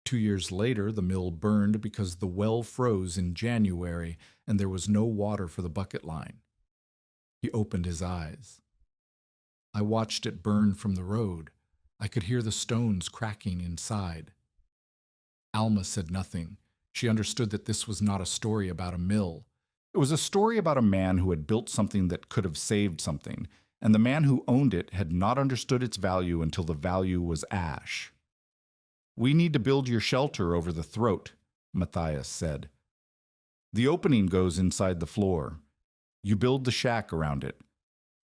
2 years later, the mill burned because the well froze in January and there was no water for the bucket line. He opened his eyes. I watched it burn from the road. I could hear the stones cracking inside. Alma said nothing. She understood that this was not a story about a mill. It was a story about a man who had built something that could have saved something, and the man who owned it had not understood its value until the value was ash. We need to build your shelter over the throat, Matthias said. The opening goes inside the floor. You build the shack around it.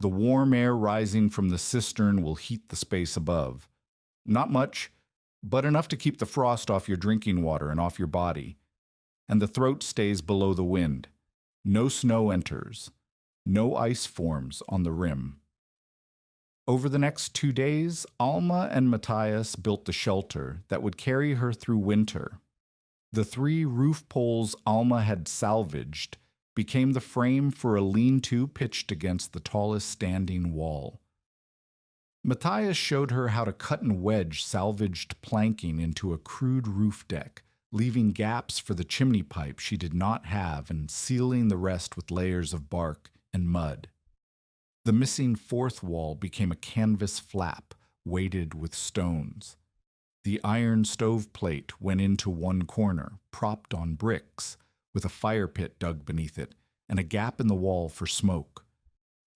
The warm air rising from the cistern will heat the space above. Not much, but enough to keep the frost off your drinking water and off your body. And the throat stays below the wind. No snow enters. No ice forms on the rim. Over the next 2 days, Alma and Matthias built the shelter that would carry her through winter. The 3 roof poles Alma had salvaged became the frame for a lean-to pitched against the tallest standing wall. Matthias showed her how to cut and wedge salvaged planking into a crude roof deck, leaving gaps for the chimney pipe she did not have and sealing the rest with layers of bark and mud. The missing 4th wall became a canvas flap, weighted with stones. The iron stove plate went into one corner, propped on bricks, with a fire pit dug beneath it, and a gap in the wall for smoke.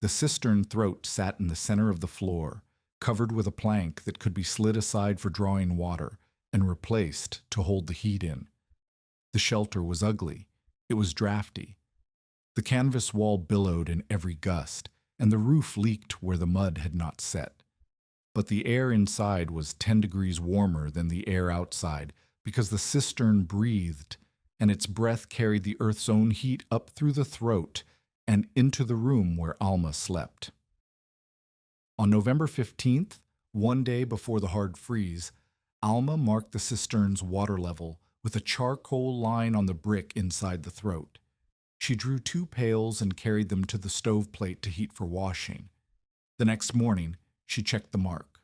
The cistern throat sat in the center of the floor, covered with a plank that could be slid aside for drawing water, and replaced to hold the heat in. The shelter was ugly. It was drafty. The canvas wall billowed in every gust, and the roof leaked where the mud had not set. But the air inside was 10 degrees warmer than the air outside because the cistern breathed, and its breath carried the earth's own heat up through the throat and into the room where Alma slept. On November 15th, one day before the hard freeze, Alma marked the cistern's water level with a charcoal line on the brick inside the throat. She drew 2 pails and carried them to the stoveplate to heat for washing. The next morning, she checked the mark.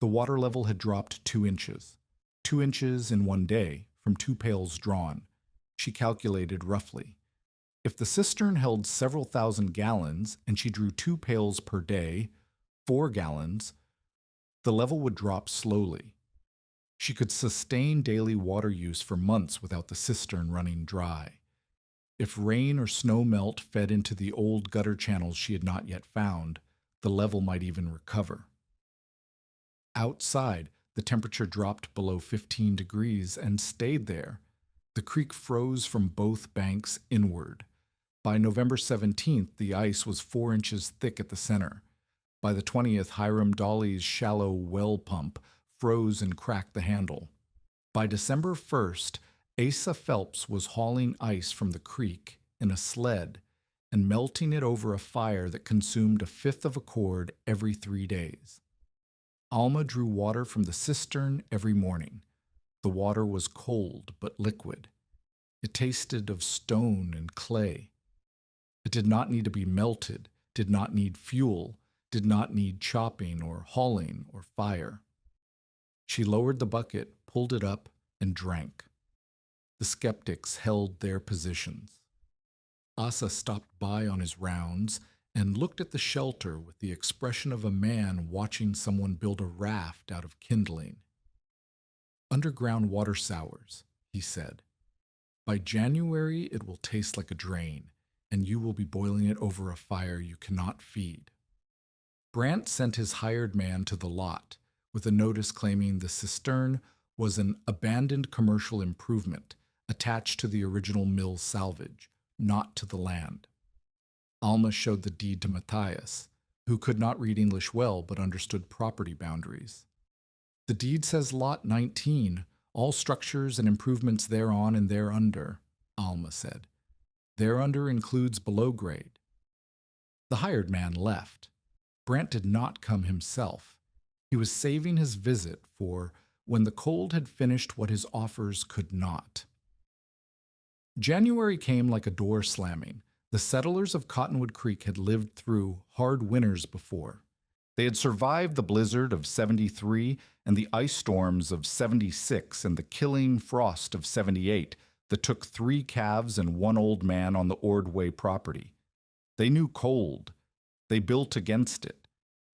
The water level had dropped 2 inches. 2 inches in one day, from 2 pails drawn. She calculated roughly. If the cistern held several thousand gallons and she drew 2 pails per day, 4 gallons, the level would drop slowly. She could sustain daily water use for months without the cistern running dry. If rain or snow melt fed into the old gutter channels she had not yet found, the level might even recover. Outside, the temperature dropped below 15 degrees and stayed there. The creek froze from both banks inward. By November 17th, the ice was 4 inches thick at the center. By the 20th, Hiram Dolly's shallow well pump froze and cracked the handle. By December 1st, Asa Phelps was hauling ice from the creek in a sled and melting it over a fire that consumed 1/5 of a cord every 3 days. Alma drew water from the cistern every morning. The water was cold but liquid. It tasted of stone and clay. It did not need to be melted, did not need fuel, did not need chopping or hauling or fire. She lowered the bucket, pulled it up, and drank. The skeptics held their positions. Asa stopped by on his rounds and looked at the shelter with the expression of a man watching someone build a raft out of kindling. "Underground water sours," he said. "By January it will taste like a drain, and you will be boiling it over a fire you cannot feed." Brant sent his hired man to the lot with a notice claiming the cistern was an abandoned commercial improvement attached to the original mill salvage, not to the land. Alma showed the deed to Matthias, who could not read English well but understood property boundaries. "The deed says Lot 19, all structures and improvements thereon and thereunder," Alma said. "Thereunder includes below grade." The hired man left. Brant did not come himself. He was saving his visit for when the cold had finished what his offers could not. January came like a door slamming. The settlers of Cottonwood Creek had lived through hard winters before. They had survived the blizzard of '73 and the ice storms of '76 and the killing frost of '78 that took 3 calves and 1 old man on the Ordway property. They knew cold. They built against it.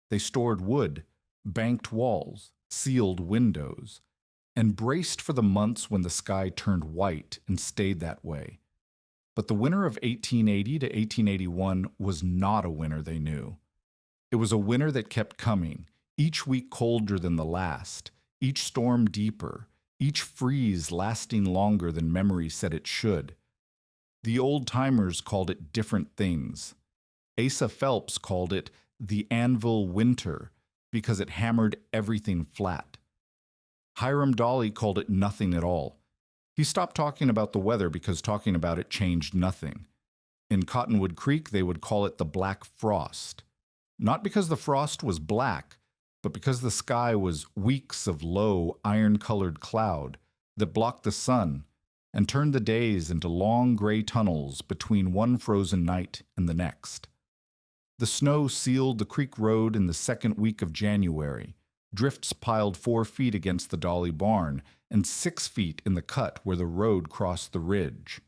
They stored wood, banked walls, sealed windows, and braced for the months when the sky turned white and stayed that way. But the winter of 1880 to 1881 was not a winter they knew. It was a winter that kept coming, each week colder than the last, each storm deeper, each freeze lasting longer than memory said it should. The old-timers called it different things. Asa Phelps called it the Anvil Winter because it hammered everything flat. Hiram Dolly called it nothing at all. He stopped talking about the weather because talking about it changed nothing. In Cottonwood Creek, they would call it the Black Frost. Not because the frost was black, but because the sky was weeks of low, iron-colored cloud that blocked the sun and turned the days into long gray tunnels between one frozen night and the next. The snow sealed the creek road in the second week of January. Drifts piled 4 feet against the Dolly barn and 6 feet in the cut where the road crossed the ridge.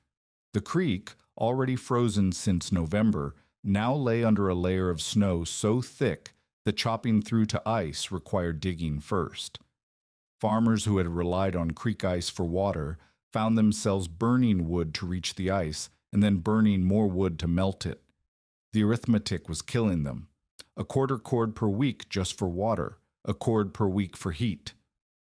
The creek, already frozen since November, now lay under a layer of snow so thick that chopping through to ice required digging first. Farmers who had relied on creek ice for water found themselves burning wood to reach the ice and then burning more wood to melt it. The arithmetic was killing them. A quarter cord per week just for water, a cord per week for heat.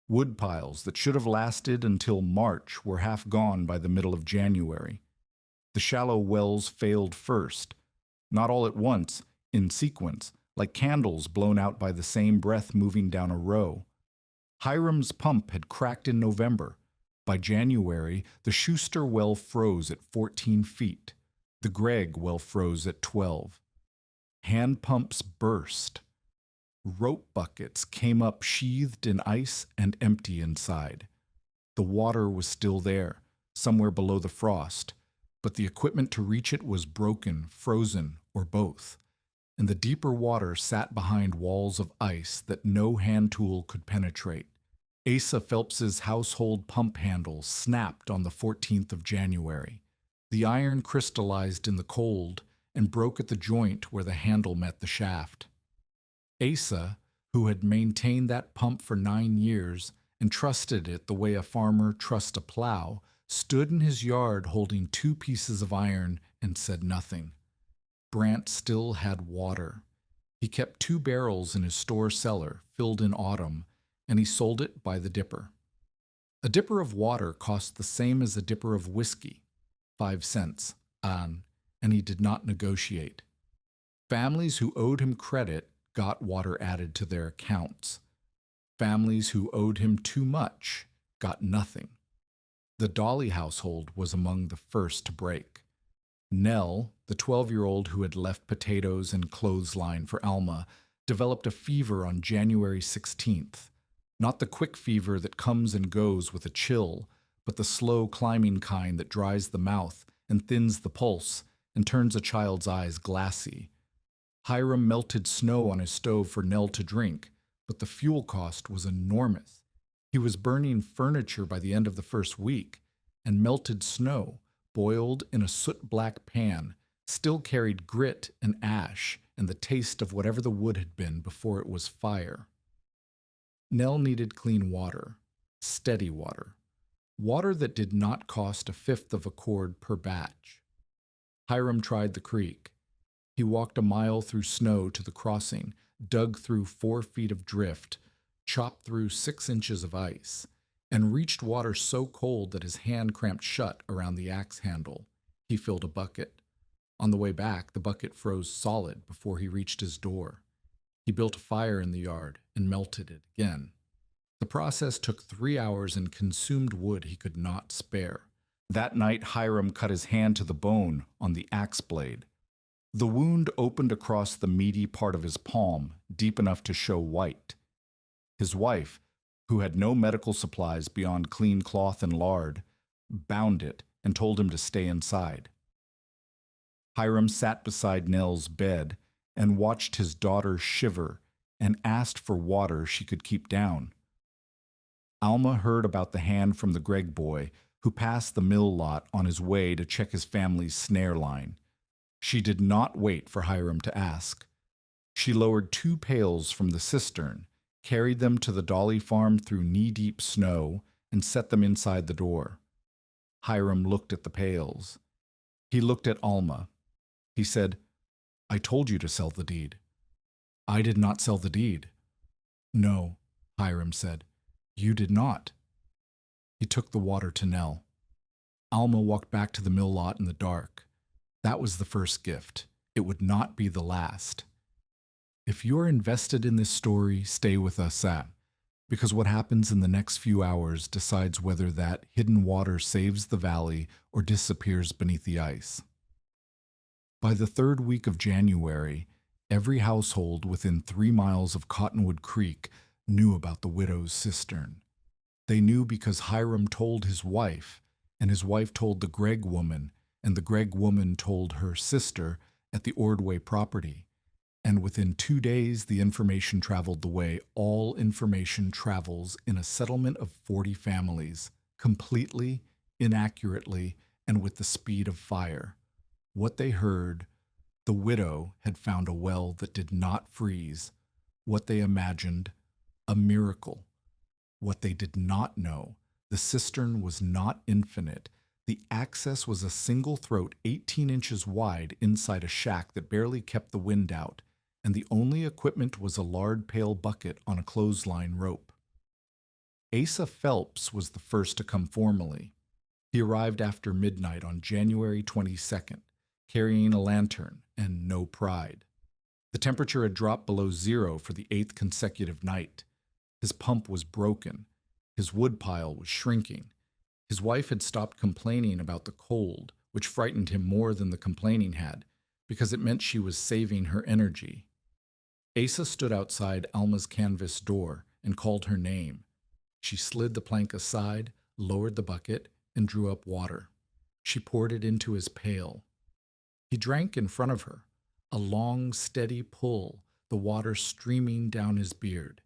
Wood piles that should have lasted until March were half gone by the middle of January. The shallow wells failed first, not all at once, in sequence, like candles blown out by the same breath moving down a row. Hiram's pump had cracked in November. By January, the Schuster well froze at 14 feet. The Gregg well froze at 12. Hand pumps burst. Rope buckets came up sheathed in ice and empty inside. The water was still there, somewhere below the frost, but the equipment to reach it was broken, frozen, or both, and the deeper water sat behind walls of ice that no hand tool could penetrate. Asa Phelps's household pump handle snapped on the 14th of January. The iron crystallized in the cold and broke at the joint where the handle met the shaft. Asa, who had maintained that pump for 9 years and trusted it the way a farmer trusts a plow, stood in his yard holding 2 pieces of iron and said nothing. Brant still had water. He kept 2 barrels in his store cellar, filled in autumn, and he sold it by the dipper. A dipper of water cost the same as a dipper of whiskey, 5 cents, and he did not negotiate. Families who owed him credit got water added to their accounts. Families who owed him too much got nothing. The Dolly household was among the first to break. Nell, the 12-year-old who had left potatoes and clothesline for Alma, developed a fever on January 16th. Not the quick fever that comes and goes with a chill, but the slow climbing kind that dries the mouth and thins the pulse and turns a child's eyes glassy. Hiram melted snow on his stove for Nell to drink, but the fuel cost was enormous. He was burning furniture by the end of the first week, and melted snow, boiled in a soot-black pan, still carried grit and ash and the taste of whatever the wood had been before it was fire. Nell needed clean water, steady water, water that did not cost 1/5 of a cord per batch. Hiram tried the creek. He walked a mile through snow to the crossing, dug through 4 feet of drift, chopped through 6 inches of ice, and reached water so cold that his hand cramped shut around the axe handle. He filled a bucket. On the way back, the bucket froze solid before he reached his door. He built a fire in the yard and melted it again. The process took 3 hours and consumed wood he could not spare. That night, Hiram cut his hand to the bone on the axe blade. The wound opened across the meaty part of his palm, deep enough to show white. His wife, who had no medical supplies beyond clean cloth and lard, bound it and told him to stay inside. Hiram sat beside Nell's bed and watched his daughter shiver and asked for water she could keep down. Alma heard about the hand from the Gregg boy who passed the mill lot on his way to check his family's snare line. She did not wait for Hiram to ask. She lowered 2 pails from the cistern, carried them to the Dolly farm through knee-deep snow, and set them inside the door. Hiram looked at the pails. He looked at Alma. He said, "I told you to sell the deed." "I did not sell the deed." "No," Hiram said. "You did not." He took the water to Nell. Alma walked back to the mill lot in the dark. That was the first gift. It would not be the last. If you're invested in this story, stay with us, Sam, because what happens in the next few hours decides whether that hidden water saves the valley or disappears beneath the ice. By the 3rd week of January, every household within 3 miles of Cottonwood Creek knew about the widow's cistern. They knew because Hiram told his wife, and his wife told the Gregg woman, and the Gregg woman told her sister at the Ordway property. And within 2 days, the information traveled the way all information travels in a settlement of 40 families, completely, inaccurately, and with the speed of fire. What they heard: the widow had found a well that did not freeze. What they imagined: a miracle. What they did not know: the cistern was not infinite. The access was a single throat 18 inches wide inside a shack that barely kept the wind out, and the only equipment was a lard pail bucket on a clothesline rope. Asa Phelps was the first to come formally. He arrived after midnight on January 22nd, carrying a lantern and no pride. The temperature had dropped below 0 for the 8th consecutive night. His pump was broken. His wood pile was shrinking. His wife had stopped complaining about the cold, which frightened him more than the complaining had, because it meant she was saving her energy. Asa stood outside Alma's canvas door and called her name. She slid the plank aside, lowered the bucket, and drew up water. She poured it into his pail. He drank in front of her, a long, steady pull, the water streaming down his beard.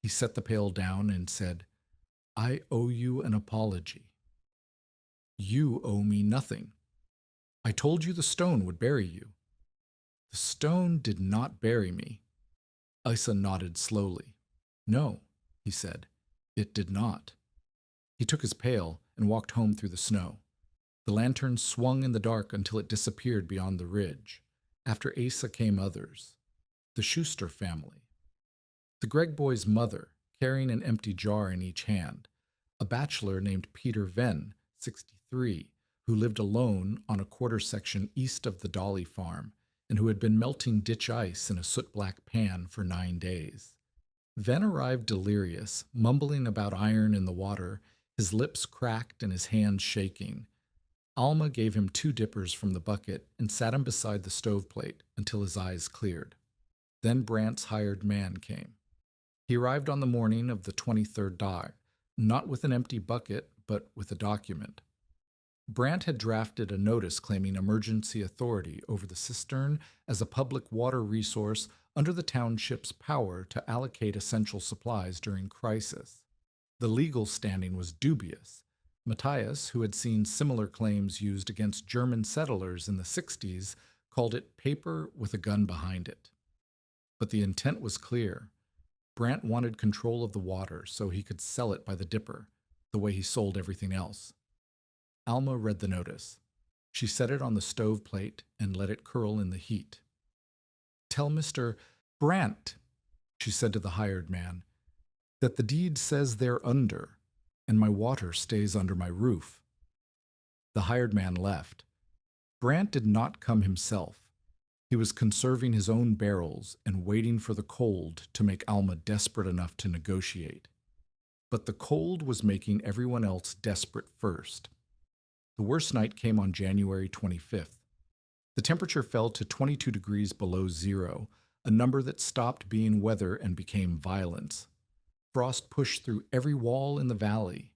He set the pail down and said, "I owe you an apology." "You owe me nothing. I told you the stone would bury you." "The stone did not bury me." Isa nodded slowly. "No," he said, "it did not." He took his pail and walked home through the snow. The lantern swung in the dark until it disappeared beyond the ridge. After Asa came others. The Schuster family. The Gregg boys' mother, carrying an empty jar in each hand. A bachelor named Peter Venn, 63, who lived alone on a quarter section east of the Dolly farm, and who had been melting ditch ice in a soot-black pan for 9 days. Venn arrived delirious, mumbling about iron in the water, his lips cracked and his hands shaking. Alma gave him 2 dippers from the bucket and sat him beside the stoveplate until his eyes cleared. Then Brant's hired man came. He arrived on the morning of the 23rd day, not with an empty bucket, but with a document. Brant had drafted a notice claiming emergency authority over the cistern as a public water resource under the township's power to allocate essential supplies during crisis. The legal standing was dubious. Matthias, who had seen similar claims used against German settlers in the 60s, called it paper with a gun behind it. But the intent was clear. Brant wanted control of the water so he could sell it by the dipper, the way he sold everything else. Alma read the notice. She set it on the stove plate and let it curl in the heat. "Tell Mr. Brant," she said to the hired man, "that the deed says they're under, and my water stays under my roof." The hired man left. Brant did not come himself. He was conserving his own barrels and waiting for the cold to make Alma desperate enough to negotiate. But the cold was making everyone else desperate first. The worst night came on January 25th. The temperature fell to 22 degrees below zero, a number that stopped being weather and became violence. Frost pushed through every wall in the valley.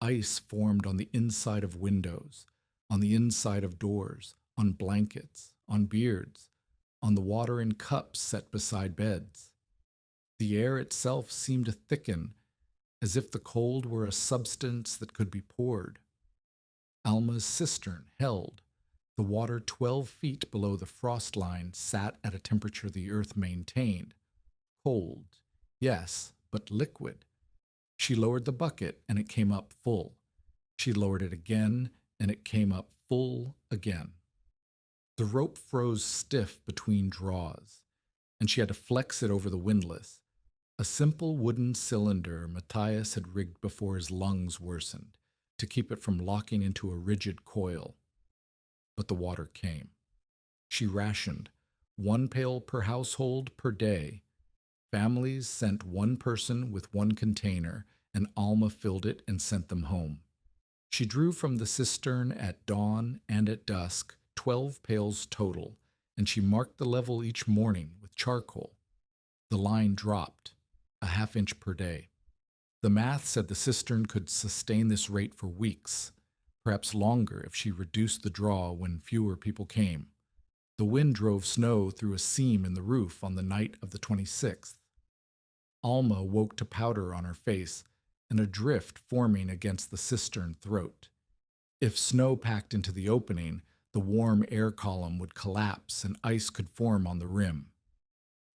Ice formed on the inside of windows, on the inside of doors, on blankets, on beards, on the water in cups set beside beds. The air itself seemed to thicken, as if the cold were a substance that could be poured. Alma's cistern held. The water 12 feet below the frost line sat at a temperature the earth maintained. Cold, yes, but liquid. She lowered the bucket, and it came up full. She lowered it again, and it came up full again. The rope froze stiff between draws, and she had to flex it over the windlass, a simple wooden cylinder Matthias had rigged before his lungs worsened, to keep it from locking into a rigid coil. But the water came. She rationed, 1 pail per household per day. Families sent 1 person with 1 container, and Alma filled it and sent them home. She drew from the cistern at dawn and at dusk 12 pails total, and she marked the level each morning with charcoal. The line dropped, a ½ inch per day. The math said the cistern could sustain this rate for weeks, perhaps longer if she reduced the draw when fewer people came. The wind drove snow through a seam in the roof on the night of the 26th. Alma woke to powder on her face and a drift forming against the cistern throat. If snow packed into the opening, the warm air column would collapse and ice could form on the rim.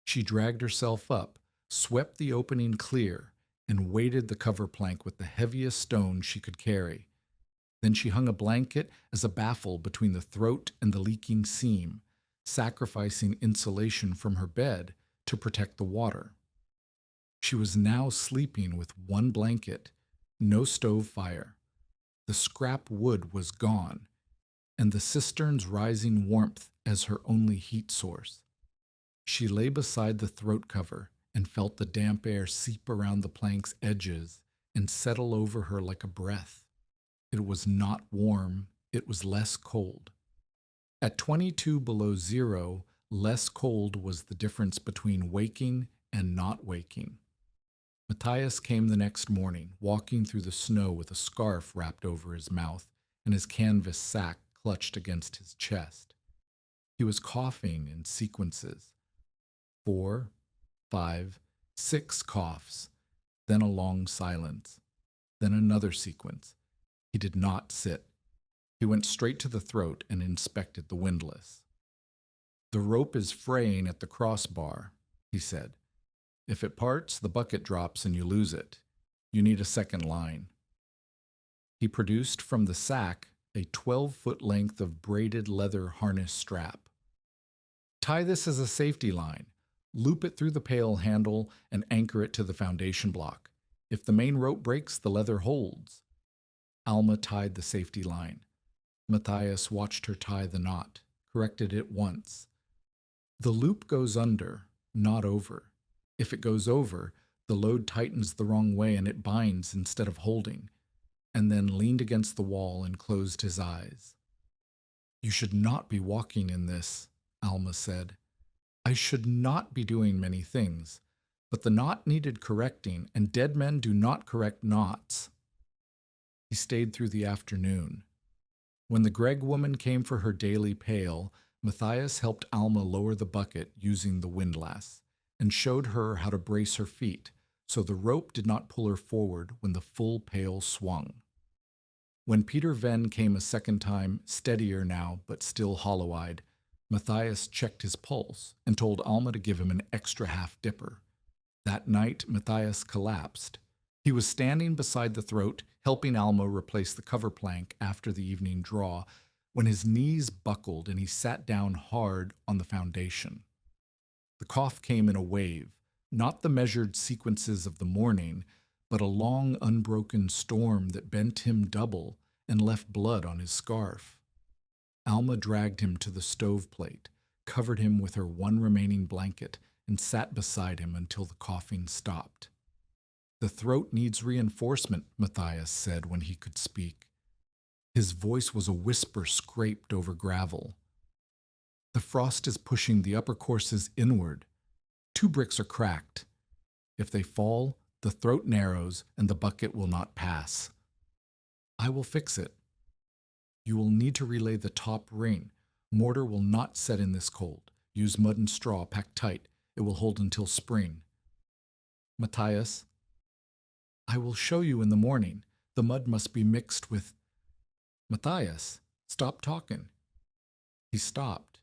She dragged herself up, swept the opening clear, and weighted the cover plank with the heaviest stone she could carry. Then she hung a blanket as a baffle between the throat and the leaking seam, sacrificing insulation from her bed to protect the water. She was now sleeping with 1 blanket, no stove fire. The scrap wood was gone, and the cistern's rising warmth as her only heat source. She lay beside the throat cover and felt the damp air seep around the plank's edges and settle over her like a breath. It was not warm, it was less cold. At 22 below zero, less cold was the difference between waking and not waking. Matthias came the next morning, walking through the snow with a scarf wrapped over his mouth, and his canvas sack clutched against his chest. He was coughing in sequences. 4, 5, 6 coughs, then a long silence, then another sequence. He did not sit. He went straight to the throat and inspected the windlass. "The rope is fraying at the crossbar," he said. "If it parts, the bucket drops and you lose it. You need a second line." He produced from the sack a 12-foot length of braided leather harness strap. "Tie this as a safety line. Loop it through the pail handle and anchor it to the foundation block. If the main rope breaks, the leather holds." Alma tied the safety line. Matthias watched her tie the knot, corrected it once. "The loop goes under, not over. If it goes over, the load tightens the wrong way and it binds instead of holding," and then leaned against the wall and closed his eyes. "You should not be walking in this," Alma said. "I should not be doing many things, but the knot needed correcting, and dead men do not correct knots." He stayed through the afternoon. When the Gregg woman came for her daily pail, Matthias helped Alma lower the bucket using the windlass, and showed her how to brace her feet so the rope did not pull her forward when the full pail swung. When Peter Venn came a second time, steadier now but still hollow-eyed, Matthias checked his pulse and told Alma to give him an extra half-dipper. That night, Matthias collapsed. He was standing beside the throat, helping Alma replace the cover plank after the evening draw, when his knees buckled and he sat down hard on the foundation. The cough came in a wave, not the measured sequences of the morning, but a long, unbroken storm that bent him double and left blood on his scarf. Alma dragged him to the stoveplate, covered him with her one remaining blanket, and sat beside him until the coughing stopped. "The throat needs reinforcement," Matthias said when he could speak. His voice was a whisper scraped over gravel. "The frost is pushing the upper courses inward. 2 bricks are cracked. If they fall, the throat narrows and the bucket will not pass. I will fix it. You will need to relay the top ring. Mortar will not set in this cold. Use mud and straw packed tight. It will hold until spring." "Matthias, I will show you in the morning. The mud must be mixed with—" "Matthias, stop talking." He stopped.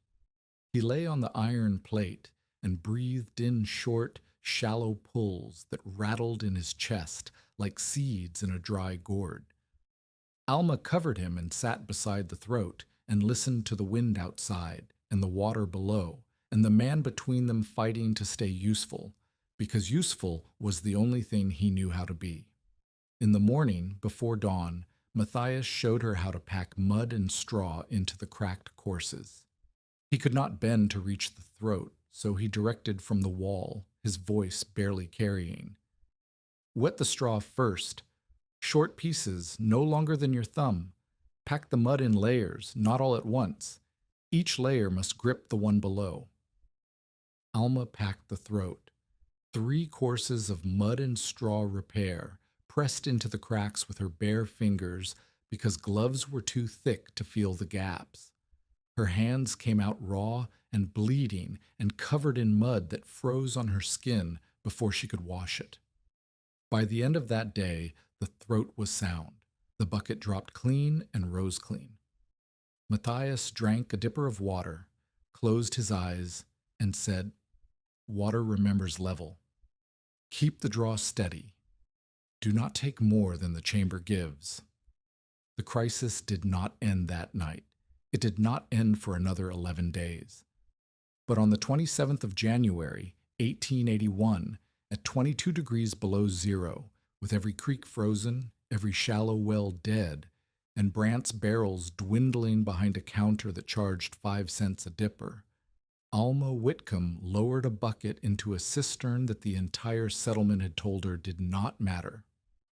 He lay on the iron plate and breathed in short, shallow pulls that rattled in his chest like seeds in a dry gourd. Alma covered him and sat beside the throat and listened to the wind outside and the water below and the man between them fighting to stay useful, because useful was the only thing he knew how to be. In the morning, before dawn, Matthias showed her how to pack mud and straw into the cracked courses. He could not bend to reach the throat, so he directed from the wall, his voice barely carrying. "Wet the straw first. Short pieces, no longer than your thumb. Pack the mud in layers, not all at once. Each layer must grip the one below." Alma packed the throat. 3 courses of mud and straw repair, pressed into the cracks with her bare fingers because gloves were too thick to feel the gaps. Her hands came out raw and bleeding and covered in mud that froze on her skin before she could wash it. By the end of that day, the throat was sound. The bucket dropped clean and rose clean. Matthias drank a dipper of water, closed his eyes, and said, "Water remembers level. Keep the draw steady. Do not take more than the chamber gives." The crisis did not end that night. It did not end for another 11 days. But on the 27th of January, 1881, at 22 degrees below zero, with every creek frozen, every shallow well dead, and Brandt's barrels dwindling behind a counter that charged 5 cents a dipper, Alma Whitcomb lowered a bucket into a cistern that the entire settlement had told her did not matter,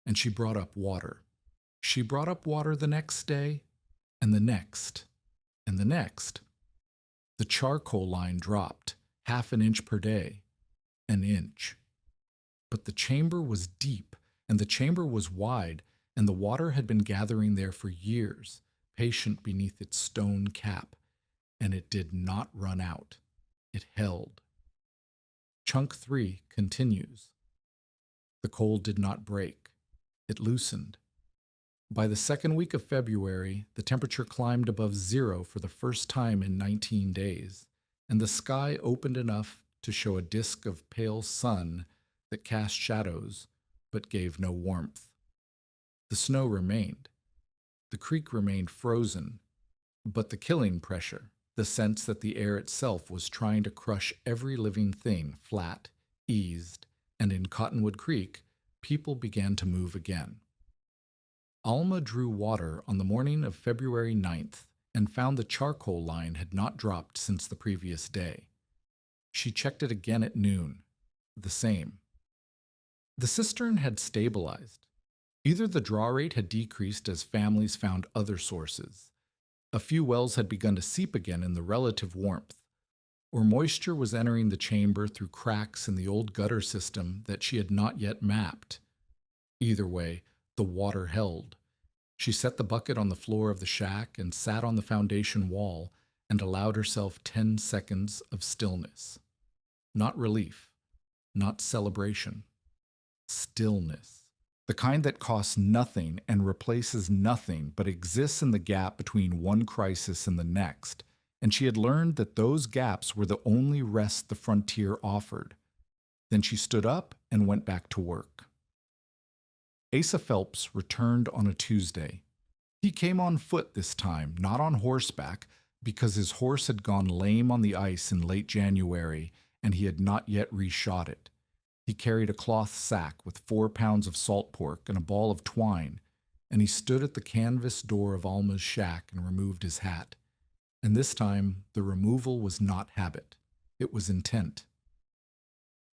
and she brought up water. She brought up water the next day, and the next, and the next. The charcoal line dropped, 1/2 inch per day, an inch. But the chamber was deep, and the chamber was wide, and the water had been gathering there for years, patient beneath its stone cap, and it did not run out. It held. Chunk 3 continues. The cold did not break. It loosened. By the second week of February, the temperature climbed above zero for the first time in 19 days, and the sky opened enough to show a disk of pale sun that cast shadows but gave no warmth. The snow remained. The creek remained frozen, but the killing pressure, the sense that the air itself was trying to crush every living thing, flat, eased, and in Cottonwood Creek, people began to move again. Alma drew water on the morning of February 9th and found the charcoal line had not dropped since the previous day. She checked it again at noon. The same. The cistern had stabilized. Either the draw rate had decreased as families found other sources. A few wells had begun to seep again in the relative warmth, or moisture was entering the chamber through cracks in the old gutter system that she had not yet mapped. Either way, the water held. She set the bucket on the floor of the shack and sat on the foundation wall and allowed herself 10 seconds of stillness. Not relief, not celebration. Stillness. The kind that costs nothing and replaces nothing but exists in the gap between one crisis and the next, and she had learned that those gaps were the only rest the frontier offered. Then she stood up and went back to work. Asa Phelps returned on a Tuesday. He came on foot this time, not on horseback, because his horse had gone lame on the ice in late January and he had not yet reshod it. He carried a cloth sack with 4 pounds of salt pork and a ball of twine, and he stood at the canvas door of Alma's shack and removed his hat. And this time, the removal was not habit. It was intent.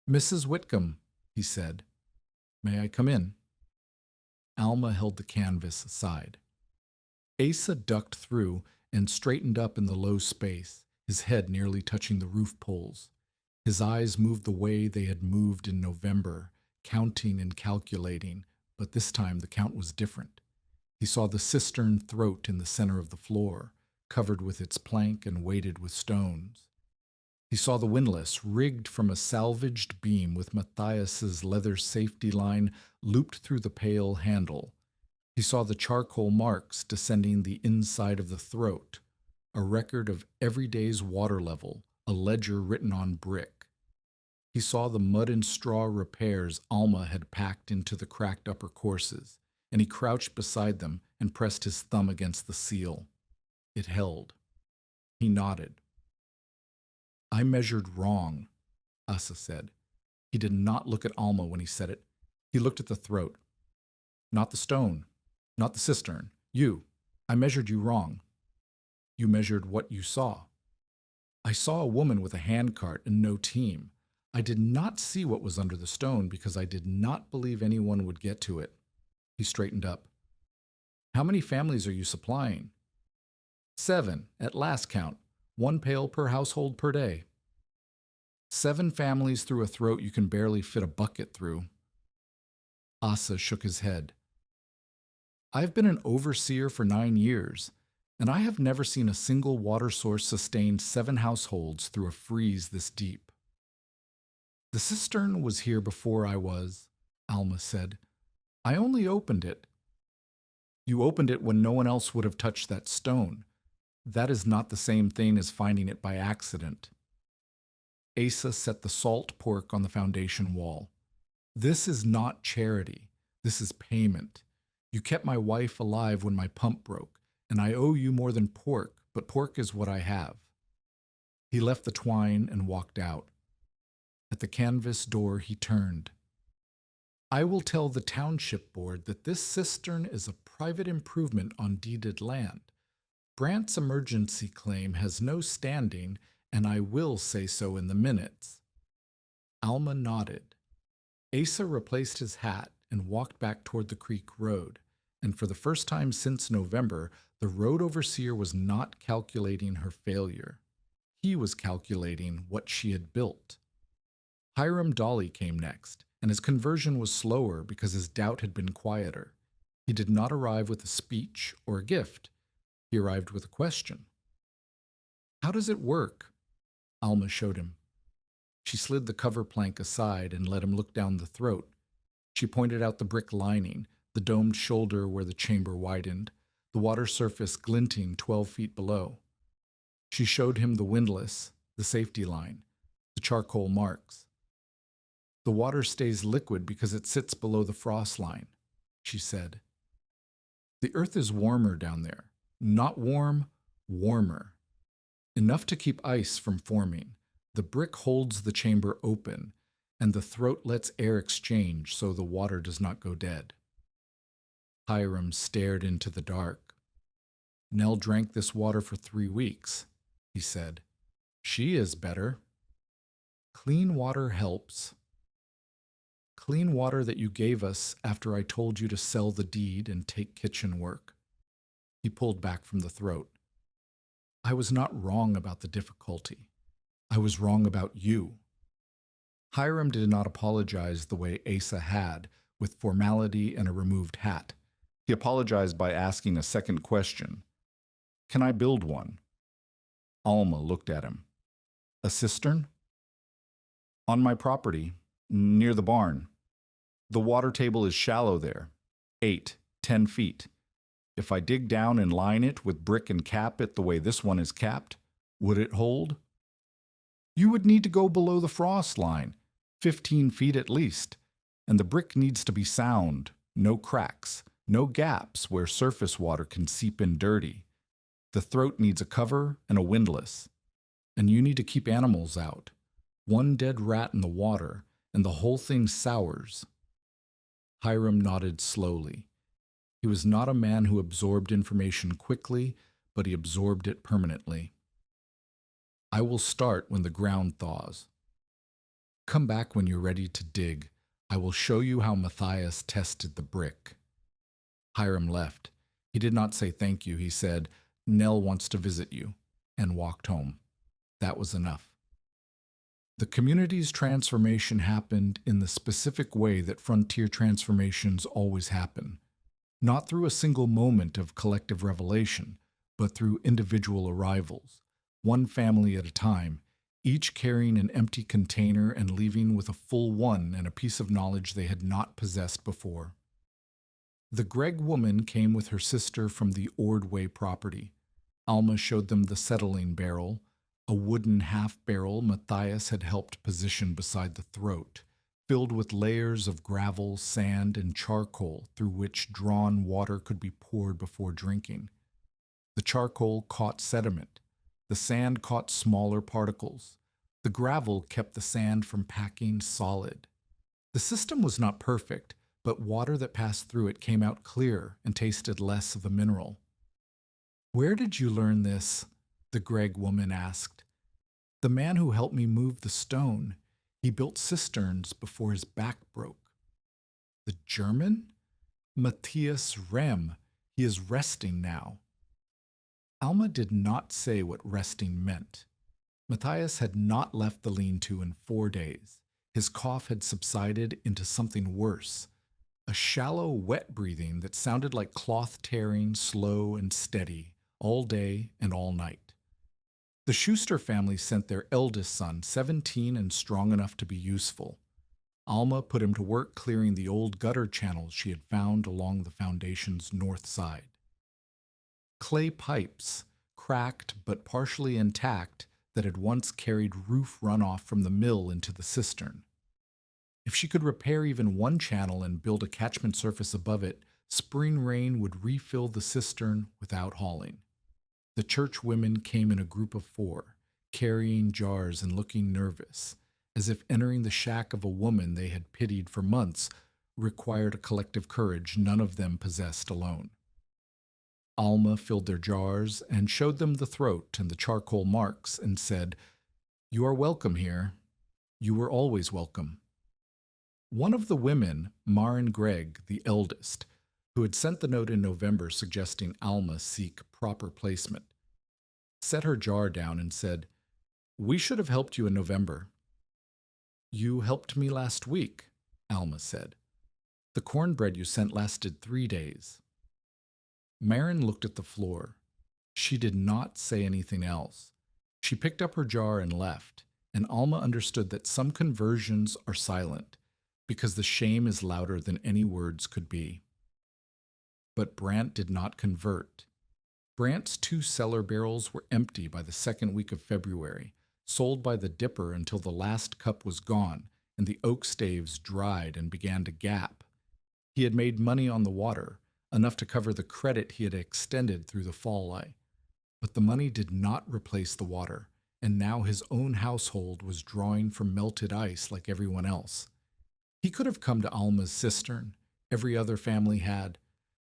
"Mrs. Whitcomb," he said, "may I come in?" Alma held the canvas aside. Asa ducked through and straightened up in the low space, his head nearly touching the roof poles. His eyes moved the way they had moved in November, counting and calculating, but this time the count was different. He saw the cistern throat in the center of the floor, covered with its plank and weighted with stones. He saw the windlass rigged from a salvaged beam with Matthias's leather safety line looped through the pale handle. He saw the charcoal marks descending the inside of the throat, a record of every day's water level, a ledger written on brick. He saw the mud and straw repairs Alma had packed into the cracked upper courses, and he crouched beside them and pressed his thumb against the seal. It held. He nodded. "I measured wrong," Asa said. He did not look at Alma when he said it. He looked at the throat. "Not the stone, not the cistern. You. I measured you wrong." "You measured what you saw." "I saw a woman with a handcart and no team. I did not see what was under the stone because I did not believe anyone would get to it." He straightened up. "How many families are you supplying?" 7, at last count. 1 pail per household per day." 7 families through a throat you can barely fit a bucket through. Asa shook his head. "I've been an overseer for 9 years, and I have never seen a single water source sustain 7 households through a freeze this deep." "The cistern was here before I was," Alma said. "I only opened it." "You opened it when no one else would have touched that stone. That is not the same thing as finding it by accident." Asa set the salt pork on the foundation wall. "This is not charity. This is payment. You kept my wife alive when my pump broke, and I owe you more than pork, but pork is what I have." He left the twine and walked out. At the canvas door he turned. "I will tell the township board that this cistern is a private improvement on deeded land. Brant's emergency claim has no standing, and I will say so in the minutes." Alma nodded. Asa replaced his hat and walked back toward the creek road, and for the first time since November, the road overseer was not calculating her failure. He was calculating what she had built. Hiram Dolly came next, and his conversion was slower because his doubt had been quieter. He did not arrive with a speech or a gift, He arrived with a question. How does it work? Alma showed him. She slid the cover plank aside and let him look down the throat. She pointed out the brick lining, the domed shoulder where the chamber widened, the water surface glinting 12 feet below. She showed him the windlass, the safety line, the charcoal marks. The water stays liquid because it sits below the frost line, she said. The earth is warmer down there. Not warm, warmer. Enough to keep ice from forming. The brick holds the chamber open, and the throat lets air exchange so the water does not go dead. Hiram stared into the dark. Nell drank this water for 3 weeks, he said. She is better. Clean water helps. Clean water that you gave us after I told you to sell the deed and take kitchen work. He pulled back from the throat. I was not wrong about the difficulty. I was wrong about you. Hiram did not apologize the way Asa had, with formality and a removed hat. He apologized by asking a second question. Can I build one? Alma looked at him. A cistern? On my property, near the barn. The water table is shallow there, 8, 10 feet. If I dig down and line it with brick and cap it the way this one is capped, would it hold? You would need to go below the frost line, 15 feet at least, and the brick needs to be sound, no cracks, no gaps where surface water can seep in dirty. The throat needs a cover and a windlass, and you need to keep animals out. One dead rat in the water, and the whole thing sours. Hiram nodded slowly. He was not a man who absorbed information quickly, but he absorbed it permanently. I will start when the ground thaws. Come back when you're ready to dig. I will show you how Matthias tested the brick. Hiram left. He did not say thank you. He said, Nell wants to visit you, and walked home. That was enough. The community's transformation happened in the specific way that frontier transformations always happen, not through a single moment of collective revelation, but through individual arrivals, one family at a time, each carrying an empty container and leaving with a full one and a piece of knowledge they had not possessed before. The Gregg woman came with her sister from the Ordway property. Alma showed them the settling barrel, a wooden half-barrel Matthias had helped position beside the throat, filled with layers of gravel, sand, and charcoal through which drawn water could be poured before drinking. The charcoal caught sediment. The sand caught smaller particles. The gravel kept the sand from packing solid. The system was not perfect, but water that passed through it came out clear and tasted less of the mineral. Where did you learn this? The Gregg woman asked. The man who helped me move the stone. He built cisterns before his back broke. The German? Matthias Rem. He is resting now. Alma did not say what resting meant. Matthias had not left the lean-to in 4 days. His cough had subsided into something worse, a shallow, wet breathing that sounded like cloth tearing, slow and steady, all day and all night. The Schuster family sent their eldest son, 17 and strong enough to be useful. Alma put him to work clearing the old gutter channels she had found along the foundation's north side. Clay pipes, cracked but partially intact, that had once carried roof runoff from the mill into the cistern. If she could repair even one channel and build a catchment surface above it, spring rain would refill the cistern without hauling. The church women came in a group of 4, carrying jars and looking nervous, as if entering the shack of a woman they had pitied for months required a collective courage none of them possessed alone. Alma filled their jars and showed them the throat and the charcoal marks and said, You are welcome here. You were always welcome. One of the women, Maren Gregg, the eldest, who had sent the note in November suggesting Alma seek proper placement, set her jar down and said, We should have helped you in November. You helped me last week, Alma said. The cornbread you sent lasted 3 days. Maren looked at the floor. She did not say anything else. She picked up her jar and left, and Alma understood that some conversions are silent, because the shame is louder than any words could be. But Brant did not convert. Brant's 2 cellar barrels were empty by the second week of February, sold by the dipper until the last cup was gone and the oak staves dried and began to gap. He had made money on the water, enough to cover the credit he had extended through the fall lie. But the money did not replace the water, and now his own household was drawing from melted ice like everyone else. He could have come to Alma's cistern, every other family had,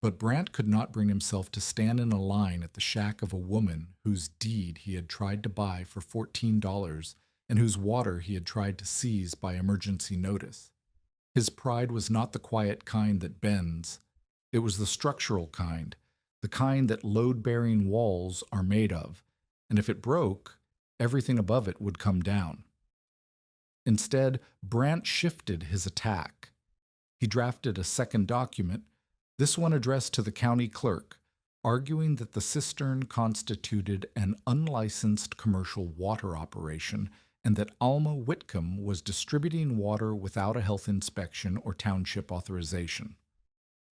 but Brant could not bring himself to stand in a line at the shack of a woman whose deed he had tried to buy for $14 and whose water he had tried to seize by emergency notice. His pride was not the quiet kind that bends. It was the structural kind, the kind that load-bearing walls are made of, and if it broke, everything above it would come down. Instead, Brant shifted his attack. He drafted a second document, this one addressed to the county clerk, arguing that the cistern constituted an unlicensed commercial water operation and that Alma Whitcomb was distributing water without a health inspection or township authorization.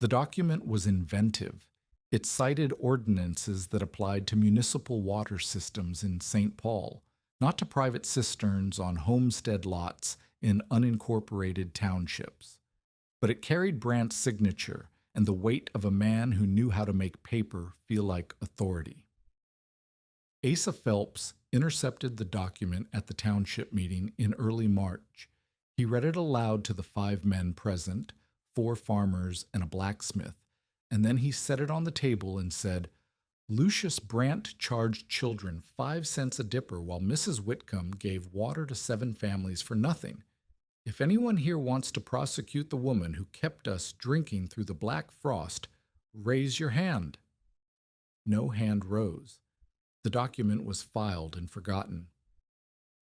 The document was inventive. It cited ordinances that applied to municipal water systems in St. Paul, not to private cisterns on homestead lots in unincorporated townships. But it carried Brant's signature and the weight of a man who knew how to make paper feel like authority. Asa Phelps intercepted the document at the township meeting in early March. He read it aloud to the 5 men present, 4 farmers and a blacksmith, and then he set it on the table and said, Lucius Brant charged children 5 cents a dipper while Mrs. Whitcomb gave water to 7 families for nothing. If anyone here wants to prosecute the woman who kept us drinking through the black frost, raise your hand. No hand rose. The document was filed and forgotten.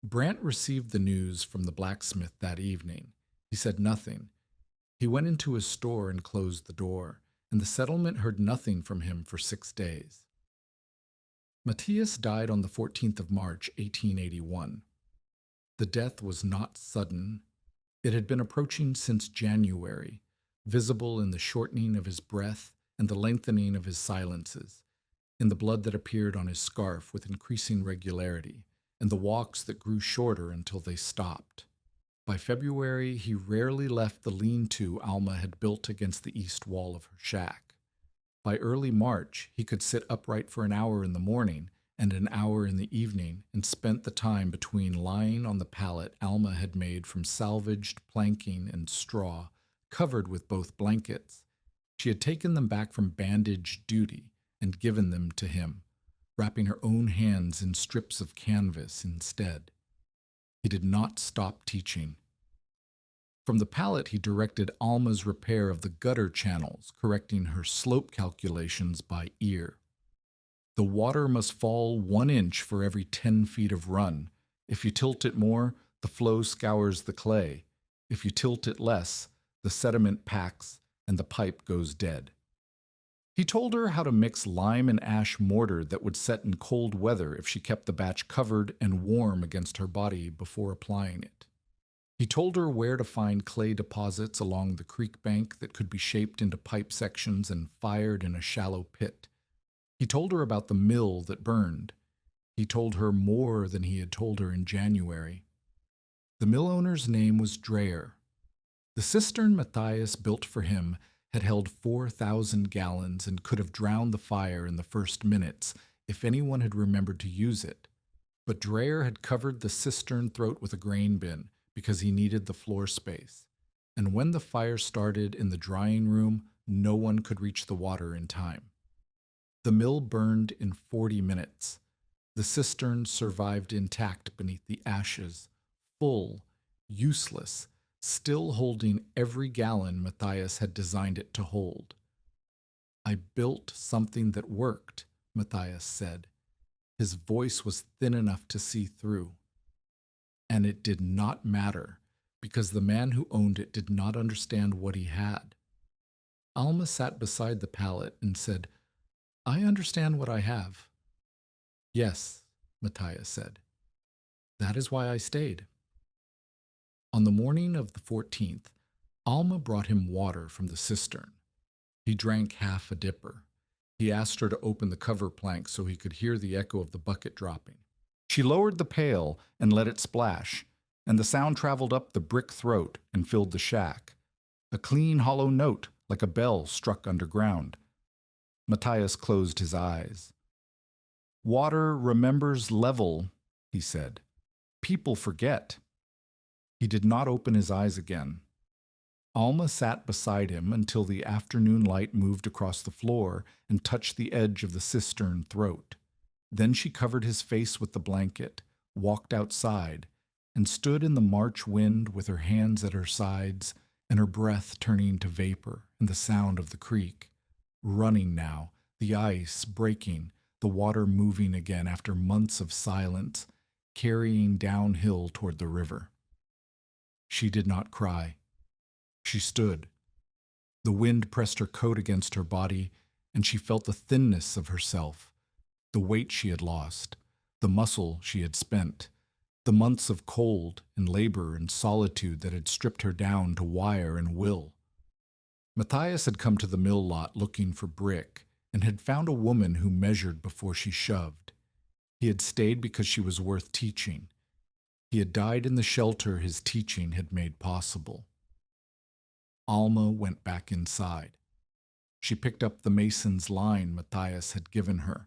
Brant received the news from the blacksmith that evening. He said nothing. He went into his store and closed the door, and the settlement heard nothing from him for 6 days. Matthias died on the 14th of March, 1881. The death was not sudden. It had been approaching since January, visible in the shortening of his breath and the lengthening of his silences, in the blood that appeared on his scarf with increasing regularity, and the walks that grew shorter until they stopped. By February, he rarely left the lean-to Alma had built against the east wall of her shack. By early March, he could sit upright for an hour in the morning and an hour in the evening, and spent the time between lying on the pallet Alma had made from salvaged planking and straw, covered with both blankets. She had taken them back from bandage duty and given them to him, wrapping her own hands in strips of canvas instead. He did not stop teaching. From the pallet, he directed Alma's repair of the gutter channels, correcting her slope calculations by ear. The water must fall 1 inch for every 10 feet of run. If you tilt it more, the flow scours the clay. If you tilt it less, the sediment packs and the pipe goes dead. He told her how to mix lime and ash mortar that would set in cold weather if she kept the batch covered and warm against her body before applying it. He told her where to find clay deposits along the creek bank that could be shaped into pipe sections and fired in a shallow pit. He told her about the mill that burned. He told her more than he had told her in January. The mill owner's name was Dreyer. The cistern Matthias built for him had held 4,000 gallons and could have drowned the fire in the first minutes if anyone had remembered to use it. But Dreyer had covered the cistern throat with a grain bin because he needed the floor space. And when the fire started in the drying room, no one could reach the water in time. The mill burned in 40 minutes. The cistern survived intact beneath the ashes, full, useless, still holding every gallon Matthias had designed it to hold. I built something that worked, Matthias said. His voice was thin enough to see through. And it did not matter, because the man who owned it did not understand what he had. Alma sat beside the pallet and said, I understand what I have. Yes, Matthias said. That is why I stayed. On the morning of the 14th, Alma brought him water from the cistern. He drank half a dipper. He asked her to open the cover plank so he could hear the echo of the bucket dropping. She lowered the pail and let it splash, and the sound traveled up the brick throat and filled the shack. A clean, hollow note, like a bell struck underground. Matthias closed his eyes. Water remembers level, he said. People forget. He did not open his eyes again. Alma sat beside him until the afternoon light moved across the floor and touched the edge of the cistern throat. Then she covered his face with the blanket, walked outside, and stood in the March wind with her hands at her sides and her breath turning to vapor and the sound of the creek. Running now, the ice breaking, the water moving again after months of silence, carrying downhill toward the river. She did not cry. She stood. The wind pressed her coat against her body, and she felt the thinness of herself, the weight she had lost, the muscle she had spent, the months of cold and labor and solitude that had stripped her down to wire and will. Matthias had come to the mill lot looking for brick and had found a woman who measured before she shoved. He had stayed because she was worth teaching. He had died in the shelter his teaching had made possible. Alma went back inside. She picked up the mason's line Matthias had given her,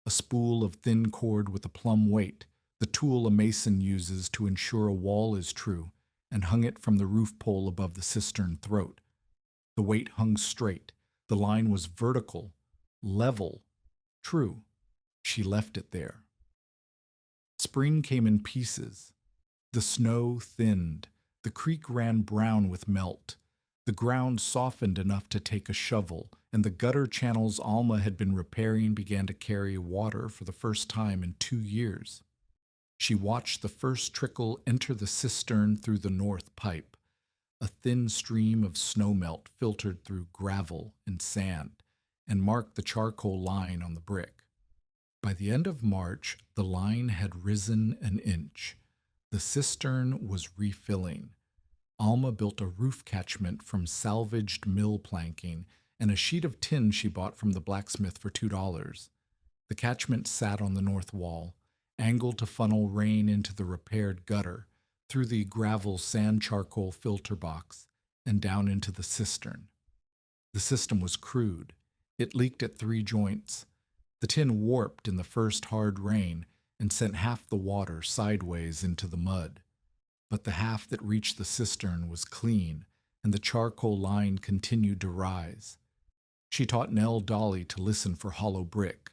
a spool of thin cord with a plumb weight, the tool a mason uses to ensure a wall is true, and hung it from the roof pole above the cistern throat. The weight hung straight. The line was vertical, level, true. She left it there. Spring came in pieces. The snow thinned. The creek ran brown with melt. The ground softened enough to take a shovel, and the gutter channels Alma had been repairing began to carry water for the first time in 2 years. She watched the first trickle enter the cistern through the north pipe. A thin stream of snowmelt filtered through gravel and sand and marked the charcoal line on the brick. By the end of March, the line had risen an inch. The cistern was refilling. Alma built a roof catchment from salvaged mill planking and a sheet of tin she bought from the blacksmith for $2. The catchment sat on the north wall, angled to funnel rain into the repaired gutter, through the gravel sand charcoal filter box, and down into the cistern. The system was crude. It leaked at 3 joints. The tin warped in the first hard rain and sent half the water sideways into the mud. But the half that reached the cistern was clean, and the charcoal line continued to rise. She taught Nell Dolly to listen for hollow brick.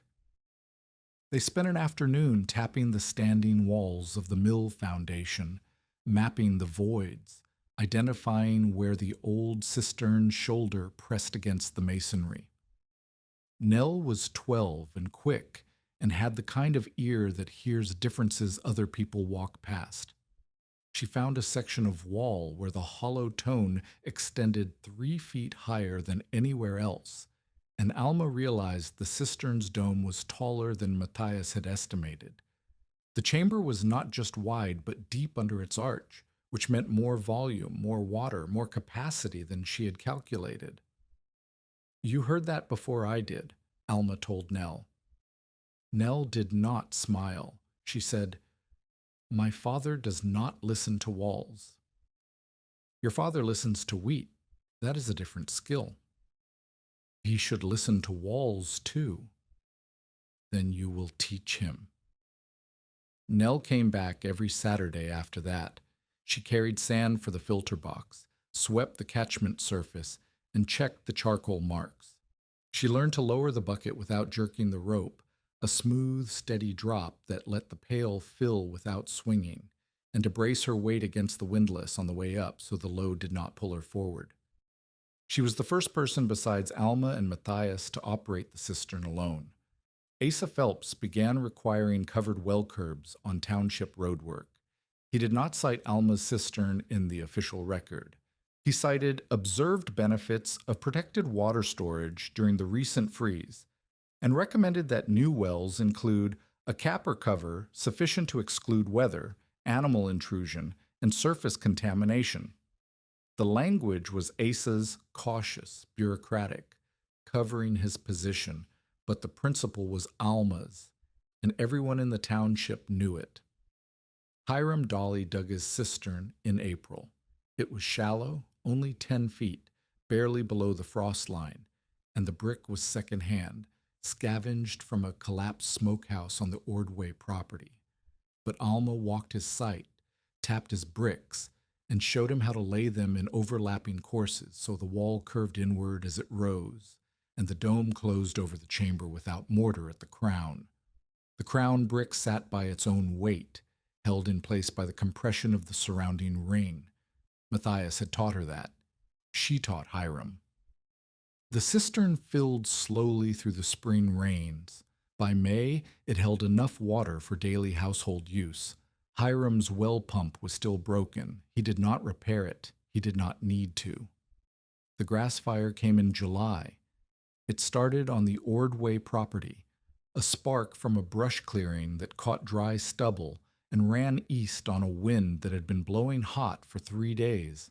They spent an afternoon tapping the standing walls of the mill foundation, mapping the voids, identifying where the old cistern shoulder pressed against the masonry. Nell was 12 and quick, and had the kind of ear that hears differences other people walk past. She found a section of wall where the hollow tone extended 3 feet higher than anywhere else, and Alma realized the cistern's dome was taller than Matthias had estimated. The chamber was not just wide, but deep under its arch, which meant more volume, more water, more capacity than she had calculated. You heard that before I did, Alma told Nell. Nell did not smile. She said, My father does not listen to walls. Your father listens to wheat. That is a different skill. He should listen to walls, too. Then you will teach him. Nell came back every Saturday after that. She carried sand for the filter box, swept the catchment surface, and checked the charcoal marks. She learned to lower the bucket without jerking the rope, a smooth, steady drop that let the pail fill without swinging, and to brace her weight against the windlass on the way up so the load did not pull her forward. She was the first person besides Alma and Matthias to operate the cistern alone. Asa Phelps began requiring covered well curbs on township roadwork. He did not cite Alma's cistern in the official record. He cited observed benefits of protected water storage during the recent freeze and recommended that new wells include A cap or cover sufficient to exclude weather, animal intrusion, and surface contamination. The language was Asa's cautious, bureaucratic, covering his position, but the principle was Alma's, and everyone in the township knew it. Hiram Dolly dug his cistern in April. It was shallow, only 10 feet, barely below the frost line, and the brick was second-hand, scavenged from a collapsed smokehouse on the Ordway property. But Alma walked his site, tapped his bricks, and showed him how to lay them in overlapping courses so the wall curved inward as it rose, and the dome closed over the chamber without mortar at the crown. The crown brick sat by its own weight, held in place by the compression of the surrounding ring. Matthias had taught her that. She taught Hiram. The cistern filled slowly through the spring rains. By May, it held enough water for daily household use. Hiram's well pump was still broken. He did not repair it. He did not need to. The grass fire came in July. It started on the Ordway property, a spark from a brush clearing that caught dry stubble and ran east on a wind that had been blowing hot for 3 days.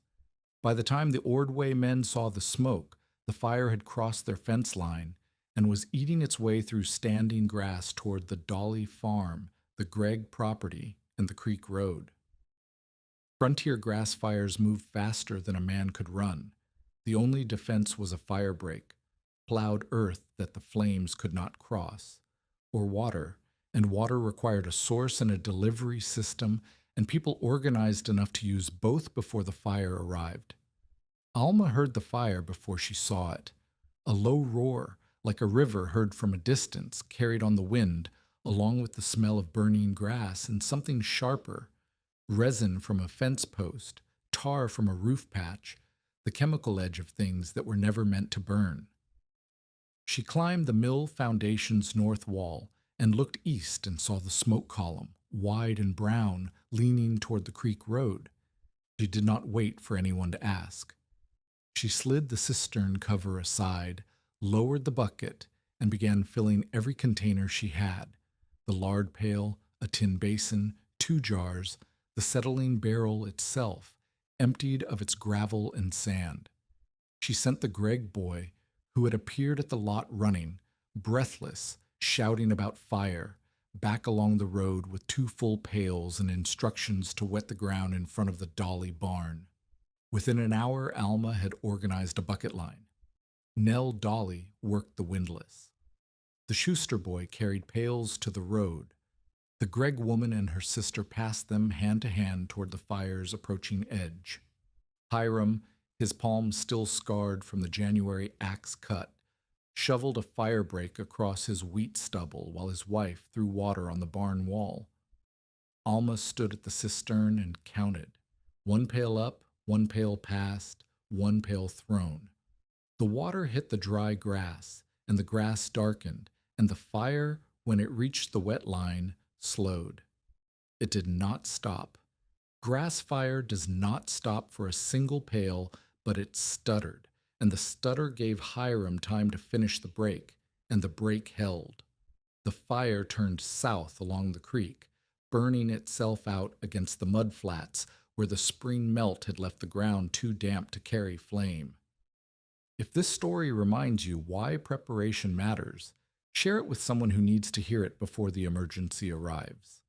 By the time the Ordway men saw the smoke, the fire had crossed their fence line and was eating its way through standing grass toward the Dolly farm, the Gregg property, and the Creek Road. Frontier grass fires moved faster than a man could run. The only defense was a fire break, plowed earth that the flames could not cross, or water, and water required a source and a delivery system, and people organized enough to use both before the fire arrived. Alma heard the fire before she saw it. A low roar, like a river heard from a distance, carried on the wind, along with the smell of burning grass and something sharper, resin from a fence post, tar from a roof patch, the chemical edge of things that were never meant to burn. She climbed the mill foundation's north wall and looked east and saw the smoke column, wide and brown, leaning toward the creek road. She did not wait for anyone to ask. She slid the cistern cover aside, lowered the bucket, and began filling every container she had: the lard pail, a tin basin, 2 jars, the settling barrel itself, emptied of its gravel and sand. She sent the Gregg boy, who had appeared at the lot running, breathless, shouting about fire, back along the road with 2 full pails and instructions to wet the ground in front of the Dolly barn. Within an hour, Alma had organized a bucket line. Nell Dolly worked the windlass. The Schuster boy carried pails to the road. The Gregg woman and her sister passed them hand to hand toward the fire's approaching edge. Hiram, his palms still scarred from the January axe cut, shoveled a fire break across his wheat stubble while his wife threw water on the barn wall. Alma stood at the cistern and counted. 1 pail up, 1 pail passed, 1 pail thrown. The water hit the dry grass, and the grass darkened, and the fire, when it reached the wet line, slowed. It did not stop. Grass fire does not stop for a single pail, but it stuttered, and the stutter gave Hiram time to finish the break, and the break held. The fire turned south along the creek, burning itself out against the mud flats where the spring melt had left the ground too damp to carry flame. If this story reminds you why preparation matters, share it with someone who needs to hear it before the emergency arrives.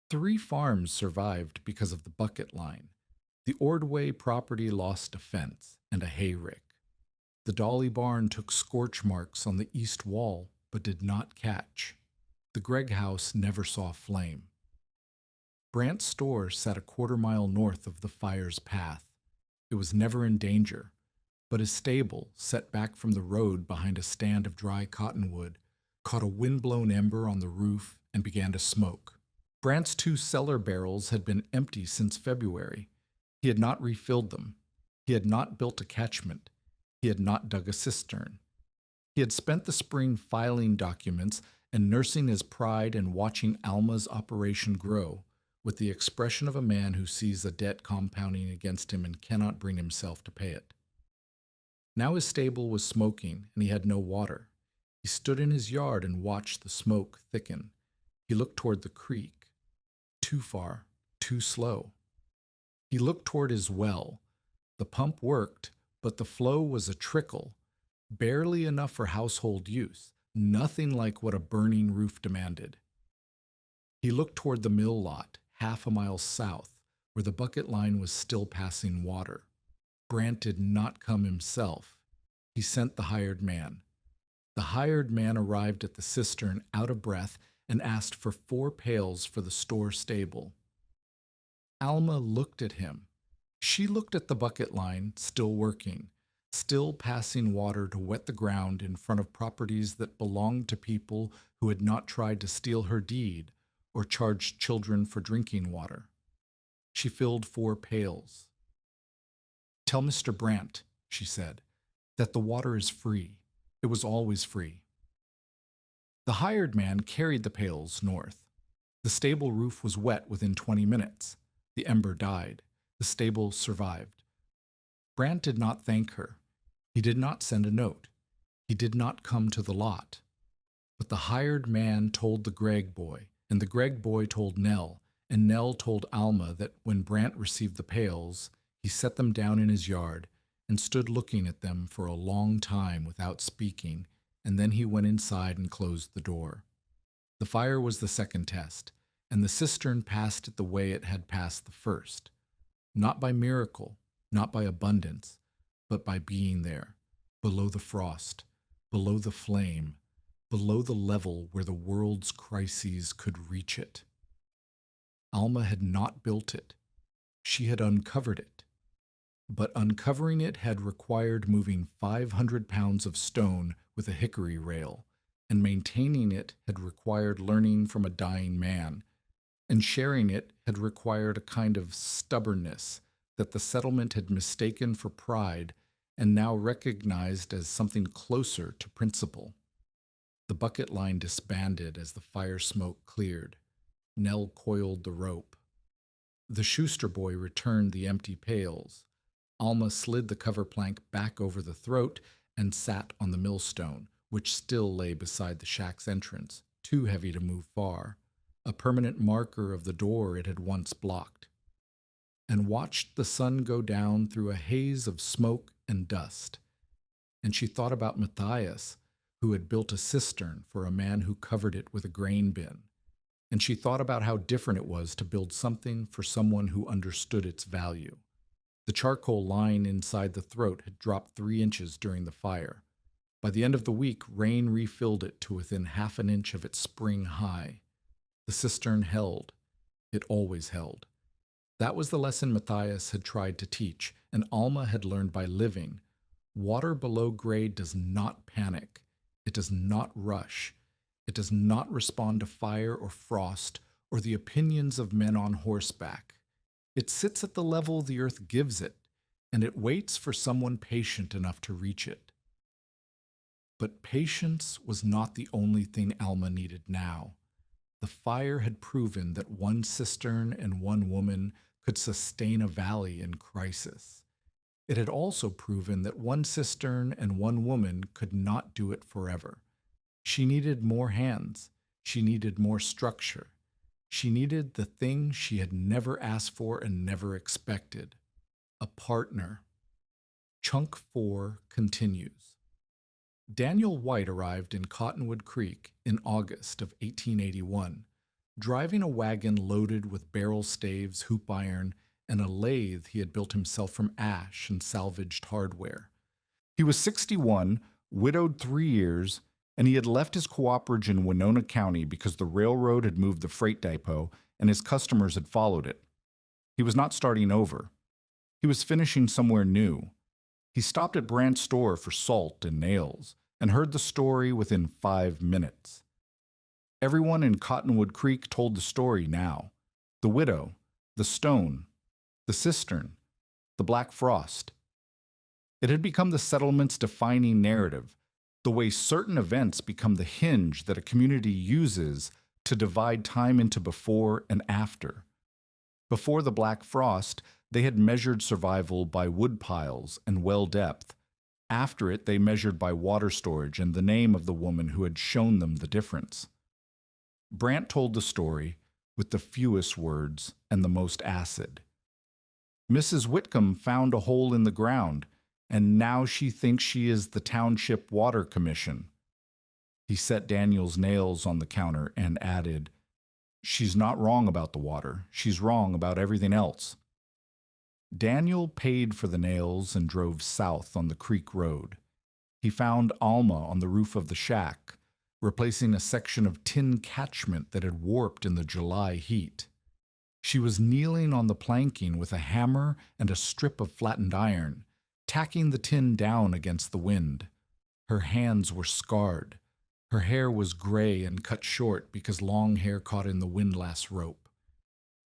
3 farms survived because of the bucket line. The Ordway property lost a fence and a hay rick. The Dolly barn took scorch marks on the east wall, but did not catch. The Gregg house never saw flame. Brant's store sat a 1/4 mile north of the fire's path. It was never in danger, but his stable, set back from the road behind a stand of dry cottonwood, caught a wind-blown ember on the roof and began to smoke. Brant's 2 cellar barrels had been empty since February. He had not refilled them. He had not built a catchment. He had not dug a cistern. He had spent the spring filing documents and nursing his pride and watching Alma's operation grow, with the expression of a man who sees a debt compounding against him and cannot bring himself to pay it. Now his stable was smoking, and he had no water. He stood in his yard and watched the smoke thicken. He looked toward the creek. Too far, too slow. He looked toward his well. The pump worked, but the flow was a trickle, barely enough for household use, nothing like what a burning roof demanded. He looked toward the mill lot, half a mile south, where the bucket line was still passing water. Brant did not come himself. He sent the hired man. The hired man arrived at the cistern out of breath and asked for 4 pails for the store stable. Alma looked at him. She looked at the bucket line, still working, still passing water to wet the ground in front of properties that belonged to people who had not tried to steal her deed or charged children for drinking water. She filled 4 pails. "Tell Mr. Brant," she said, "that the water is free. It was always free." The hired man carried the pails north. The stable roof was wet within 20 minutes. The ember died. The stable survived. Brant did not thank her. He did not send a note. He did not come to the lot. But the hired man told the Gregg boy, and the Gregg boy told Nell, and Nell told Alma that when Brant received the pails, he set them down in his yard and stood looking at them for a long time without speaking, and then he went inside and closed the door. The fire was the second test, and the cistern passed it the way it had passed the first. Not by miracle, not by abundance, but by being there, below the frost, below the flame, below the level where the world's crises could reach it. Alma had not built it. She had uncovered it. But uncovering it had required moving 500 pounds of stone with a hickory rail, and maintaining it had required learning from a dying man, and sharing it had required a kind of stubbornness that the settlement had mistaken for pride and now recognized as something closer to principle. The bucket line disbanded as the fire smoke cleared. Nell coiled the rope. The Schuster boy returned the empty pails. Alma slid the cover plank back over the throat and sat on the millstone, which still lay beside the shack's entrance, too heavy to move far, a permanent marker of the door it had once blocked, and watched the sun go down through a haze of smoke and dust. And she thought about Matthias, who had built a cistern for a man who covered it with a grain bin. And she thought about how different it was to build something for someone who understood its value. The charcoal line inside the throat had dropped 3 inches during the fire. By the end of the week, rain refilled it to within half an inch of its spring high. The cistern held. It always held. That was the lesson Matthias had tried to teach, and Alma had learned by living. Water below grade does not panic. It does not rush. It does not respond to fire or frost or the opinions of men on horseback. It sits at the level the earth gives it, and it waits for someone patient enough to reach it. But patience was not the only thing Alma needed now. The fire had proven that one cistern and one woman could sustain a valley in crisis. It had also proven that one cistern and one woman could not do it forever. She needed more hands. She needed more structure. She needed the thing she had never asked for and never expected: a partner. Chunk 4 continues. Daniel White arrived in Cottonwood Creek in August of 1881, driving a wagon loaded with barrel staves, hoop iron, and a lathe he had built himself from ash and salvaged hardware. He was 61, widowed 3 years, and he had left his cooperage in Winona County because the railroad had moved the freight depot and his customers had followed it. He was not starting over. He was finishing somewhere new. He stopped at Brant's store for salt and nails and heard the story within 5 minutes. Everyone in Cottonwood Creek told the story now. The widow, the stone, the cistern, the black frost. It had become the settlement's defining narrative, the way certain events become the hinge that a community uses to divide time into before and after. Before the black frost, they had measured survival by wood piles and well depth. After it, they measured by water storage and the name of the woman who had shown them the difference. Brant told the story with the fewest words and the most acid. Mrs. Whitcomb found a hole in the ground, and now she thinks she is the Township Water Commission. He set Daniel's nails on the counter and added, "She's not wrong about the water. She's wrong about everything else." Daniel paid for the nails and drove south on the creek road. He found Alma on the roof of the shack, replacing a section of tin catchment that had warped in the July heat. She was kneeling on the planking with a hammer and a strip of flattened iron, tacking the tin down against the wind. Her hands were scarred. Her hair was gray and cut short because long hair caught in the windlass rope.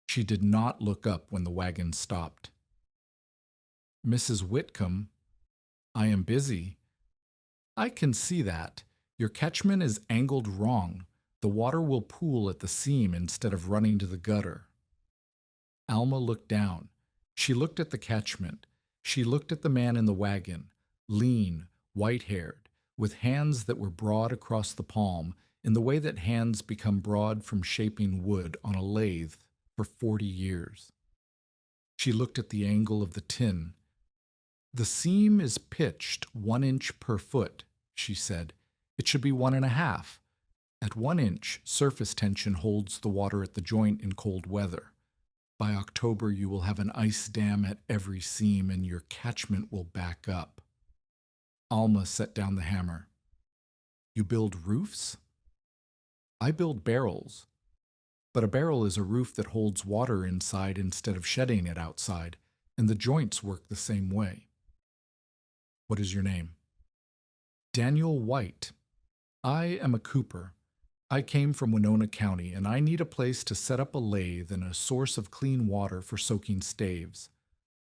She did not look up when the wagon stopped. "Mrs. Whitcomb, I am busy." "I can see that. Your catchment is angled wrong. The water will pool at the seam instead of running to the gutter." Alma looked down. She looked at the catchment. She looked at the man in the wagon, lean, white-haired, with hands that were broad across the palm in the way that hands become broad from shaping wood on a lathe for 40 years. She looked at the angle of the tin. "The seam is pitched 1 inch per foot," she said. "It should be 1.5. At 1 inch, surface tension holds the water at the joint in cold weather. By October, you will have an ice dam at every seam and your catchment will back up." Alma set down the hammer. "You build roofs?" "I build barrels. But a barrel is a roof that holds water inside instead of shedding it outside, and the joints work the same way." "What is your name?" "Daniel White. I am a cooper. I came from Winona County, and I need a place to set up a lathe and a source of clean water for soaking staves.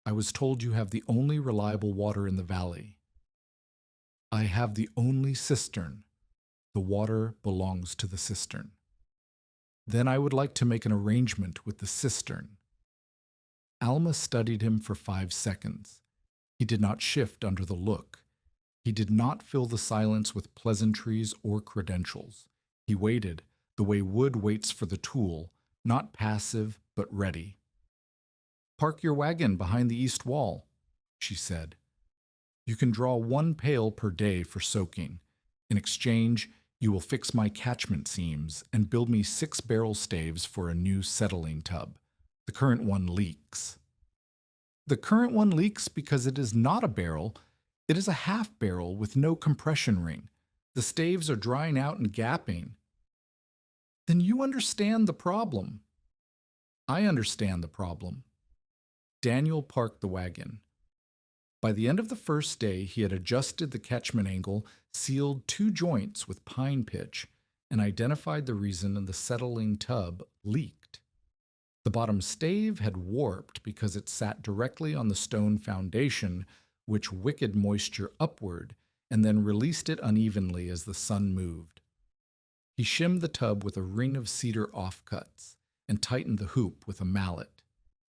I was told you have the only reliable water in the valley." "I have the only cistern. The water belongs to the cistern." "Then I would like to make an arrangement with the cistern." Alma studied him for 5 seconds. He did not shift under the look. He did not fill the silence with pleasantries or credentials. He waited, the way wood waits for the tool, not passive but ready. "Park your wagon behind the east wall," she said. "You can draw 1 pail per day for soaking. In exchange, you will fix my catchment seams and build me 6 barrel staves for a new settling tub. The current one leaks." "The current one leaks because it is not a barrel. It is a half barrel with no compression ring. The staves are drying out and gapping." "Then you understand the problem." "I understand the problem." Daniel parked the wagon. By the end of the first day, he had adjusted the catchment angle, sealed 2 joints with pine pitch, and identified the reason the settling tub leaked. The bottom stave had warped because it sat directly on the stone foundation, which wicked moisture upward and then released it unevenly as the sun moved. He shimmed the tub with a ring of cedar offcuts and tightened the hoop with a mallet,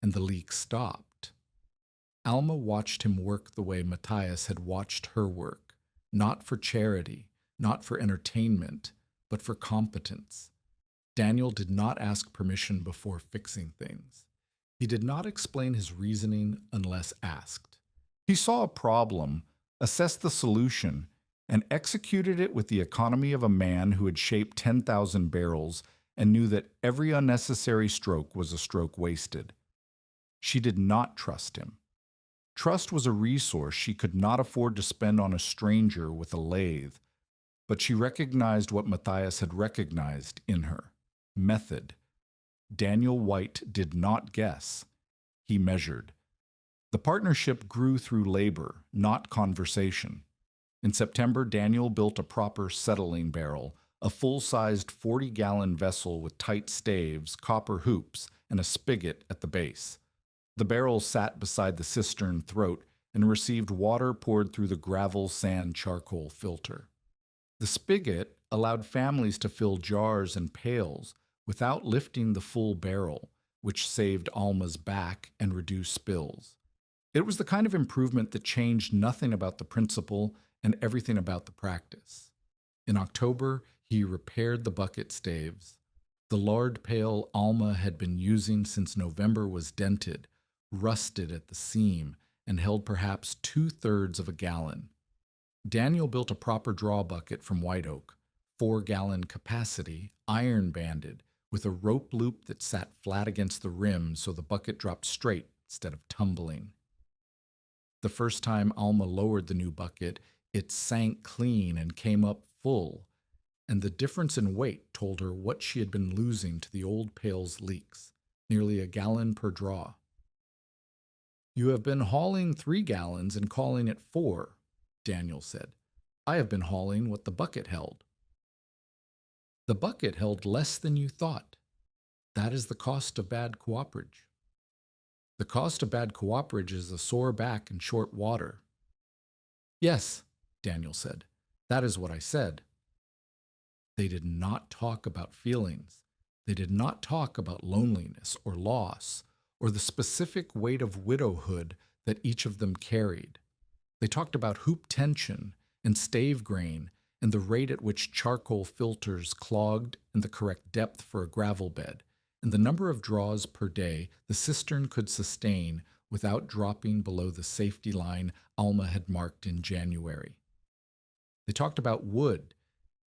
and the leak stopped. Alma watched him work the way Matthias had watched her work, not for charity, not for entertainment, but for competence. Daniel did not ask permission before fixing things. He did not explain his reasoning unless asked. He saw a problem, assessed the solution, and executed it with the economy of a man who had shaped 10,000 barrels and knew that every unnecessary stroke was a stroke wasted. She did not trust him. Trust was a resource she could not afford to spend on a stranger with a lathe, but she recognized what Matthias had recognized in her: method. Daniel White did not guess. He measured. The partnership grew through labor, not conversation. In September, Daniel built a proper settling barrel, a full-sized 40-gallon vessel with tight staves, copper hoops, and a spigot at the base. The barrel sat beside the cistern throat and received water poured through the gravel sand charcoal filter. The spigot allowed families to fill jars and pails without lifting the full barrel, which saved Alma's back and reduced spills. It was the kind of improvement that changed nothing about the principle and everything about the practice. In October, he repaired the bucket staves. The lard pail Alma had been using since November was dented, rusted at the seam, and held perhaps 2/3 of a gallon. Daniel built a proper draw bucket from white oak, 4-gallon capacity, iron banded, with a rope loop that sat flat against the rim so the bucket dropped straight instead of tumbling. The first time Alma lowered the new bucket, it sank clean and came up full, and the difference in weight told her what she had been losing to the old pail's leaks, nearly a gallon per draw. "You have been hauling 3 gallons and calling it 4, Daniel said. "I have been hauling what the bucket held." "The bucket held less than you thought. That is the cost of bad cooperage." "The cost of bad cooperage is a sore back and short water." "Yes," Daniel said. "That is what I said." They did not talk about feelings. They did not talk about loneliness or loss or the specific weight of widowhood that each of them carried. They talked about hoop tension and stave grain and the rate at which charcoal filters clogged and the correct depth for a gravel bed and the number of draws per day the cistern could sustain without dropping below the safety line Alma had marked in January. They talked about wood,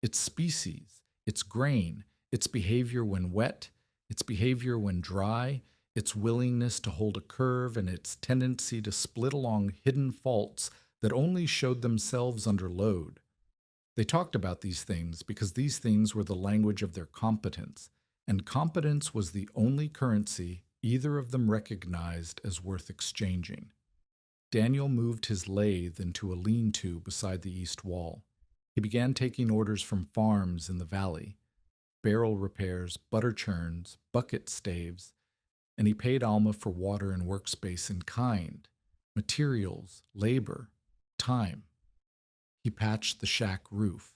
its species, its grain, its behavior when wet, its behavior when dry, its willingness to hold a curve, and its tendency to split along hidden faults that only showed themselves under load. They talked about these things because these things were the language of their competence, and competence was the only currency either of them recognized as worth exchanging. Daniel moved his lathe into a lean-to beside the east wall. He began taking orders from farms in the valley, barrel repairs, butter churns, bucket staves, and he paid Alma for water and workspace in kind, materials, labor, time. He patched the shack roof.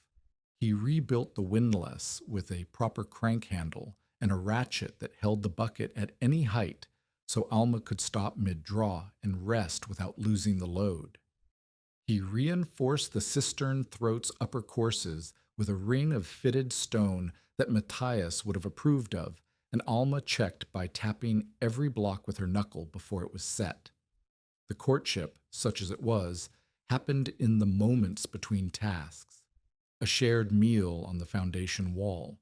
He rebuilt the windlass with a proper crank handle and a ratchet that held the bucket at any height so Alma could stop mid-draw and rest without losing the load. He reinforced the cistern throat's upper courses with a ring of fitted stone that Matthias would have approved of, and Alma checked by tapping every block with her knuckle before it was set. The courtship, such as it was, happened in the moments between tasks. A shared meal on the foundation wall,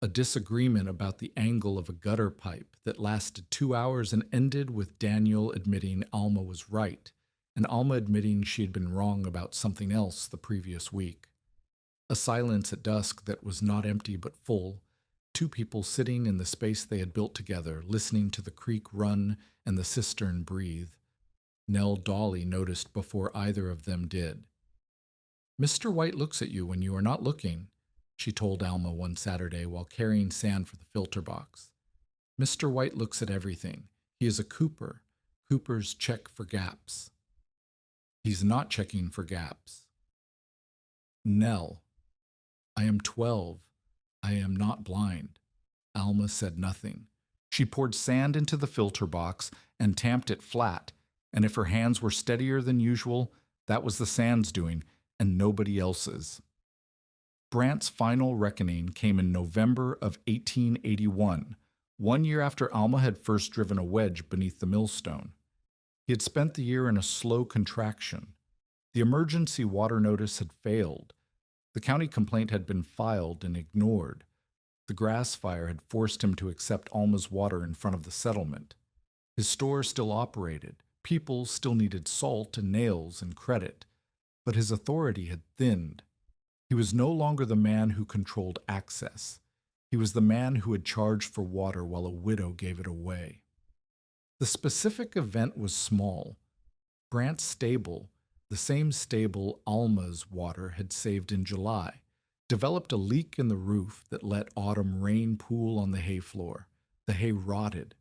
a disagreement about the angle of a gutter pipe that lasted 2 hours and ended with Daniel admitting Alma was right, and Alma admitting she had been wrong about something else the previous week. A silence at dusk that was not empty but full, 2 people sitting in the space they had built together, listening to the creek run and the cistern breathe. Nell Dawley noticed before either of them did. "Mr. White looks at you when you are not looking," she told Alma one Saturday while carrying sand for the filter box. "Mr. White looks at everything. He is a Cooper. Coopers check for gaps." "He's not checking for gaps." "Nell, I am 12. I am not blind." Alma said nothing. She poured sand into the filter box and tamped it flat, and if her hands were steadier than usual, that was the sand's doing and nobody else's. Brant's final reckoning came in November of 1881, 1 year after Alma had first driven a wedge beneath the Millstone. He had spent the year in a slow contraction. The emergency water notice had failed. The county complaint had been filed and ignored. The grass fire had forced him to accept Alma's water in front of the settlement. His store still operated. People still needed salt and nails and credit. But his authority had thinned. He was no longer the man who controlled access. He was the man who had charged for water while a widow gave it away. The specific event was small. Brant's stable, the same stable Alma's water had saved in July, developed a leak in the roof that let autumn rain pool on the hay floor. The hay rotted.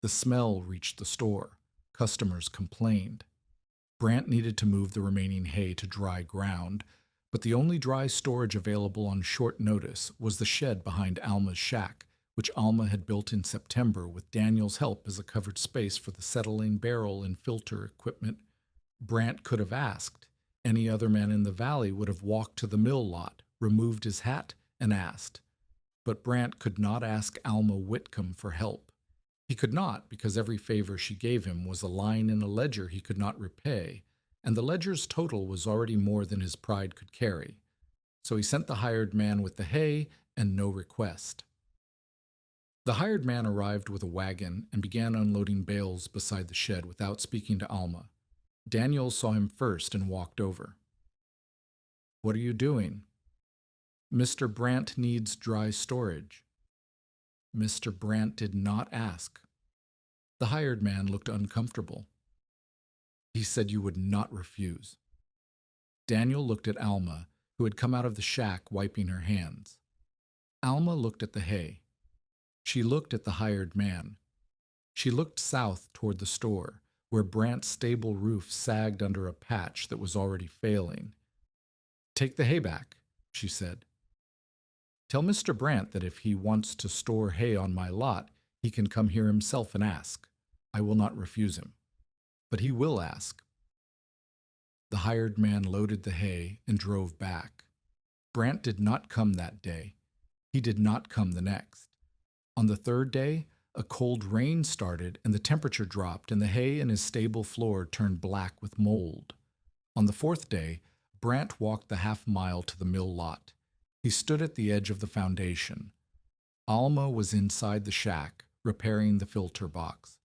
The smell reached the store. Customers complained. Brant needed to move the remaining hay to dry ground, but the only dry storage available on short notice was the shed behind Alma's shack, which Alma had built in September with Daniel's help as a covered space for the settling barrel and filter equipment. Brant could have asked. Any other man in the valley would have walked to the mill lot, removed his hat, and asked. But Brant could not ask Alma Whitcomb for help. He could not, because every favor she gave him was a line in a ledger he could not repay, and the ledger's total was already more than his pride could carry. So he sent the hired man with the hay and no request. The hired man arrived with a wagon and began unloading bales beside the shed without speaking to Alma. Daniel saw him first and walked over. "What are you doing?" "Mr. Brant needs dry storage." Mr. Brant did not ask. The hired man looked uncomfortable. "He said you would not refuse." Daniel looked at Alma, who had come out of the shack wiping her hands. Alma looked at the hay. She looked at the hired man. She looked south toward the store, where Brant's stable roof sagged under a patch that was already failing. "Take the hay back," she said. "Tell Mr. Brant that if he wants to store hay on my lot, he can come here himself and ask. I will not refuse him. But he will ask." The hired man loaded the hay and drove back. Brant did not come that day. He did not come the next. On the third day, a cold rain started and the temperature dropped and the hay in his stable floor turned black with mold. On the fourth day, Brant walked the half-mile to the mill lot. He stood at the edge of the foundation. Alma was inside the shack, repairing the filter box.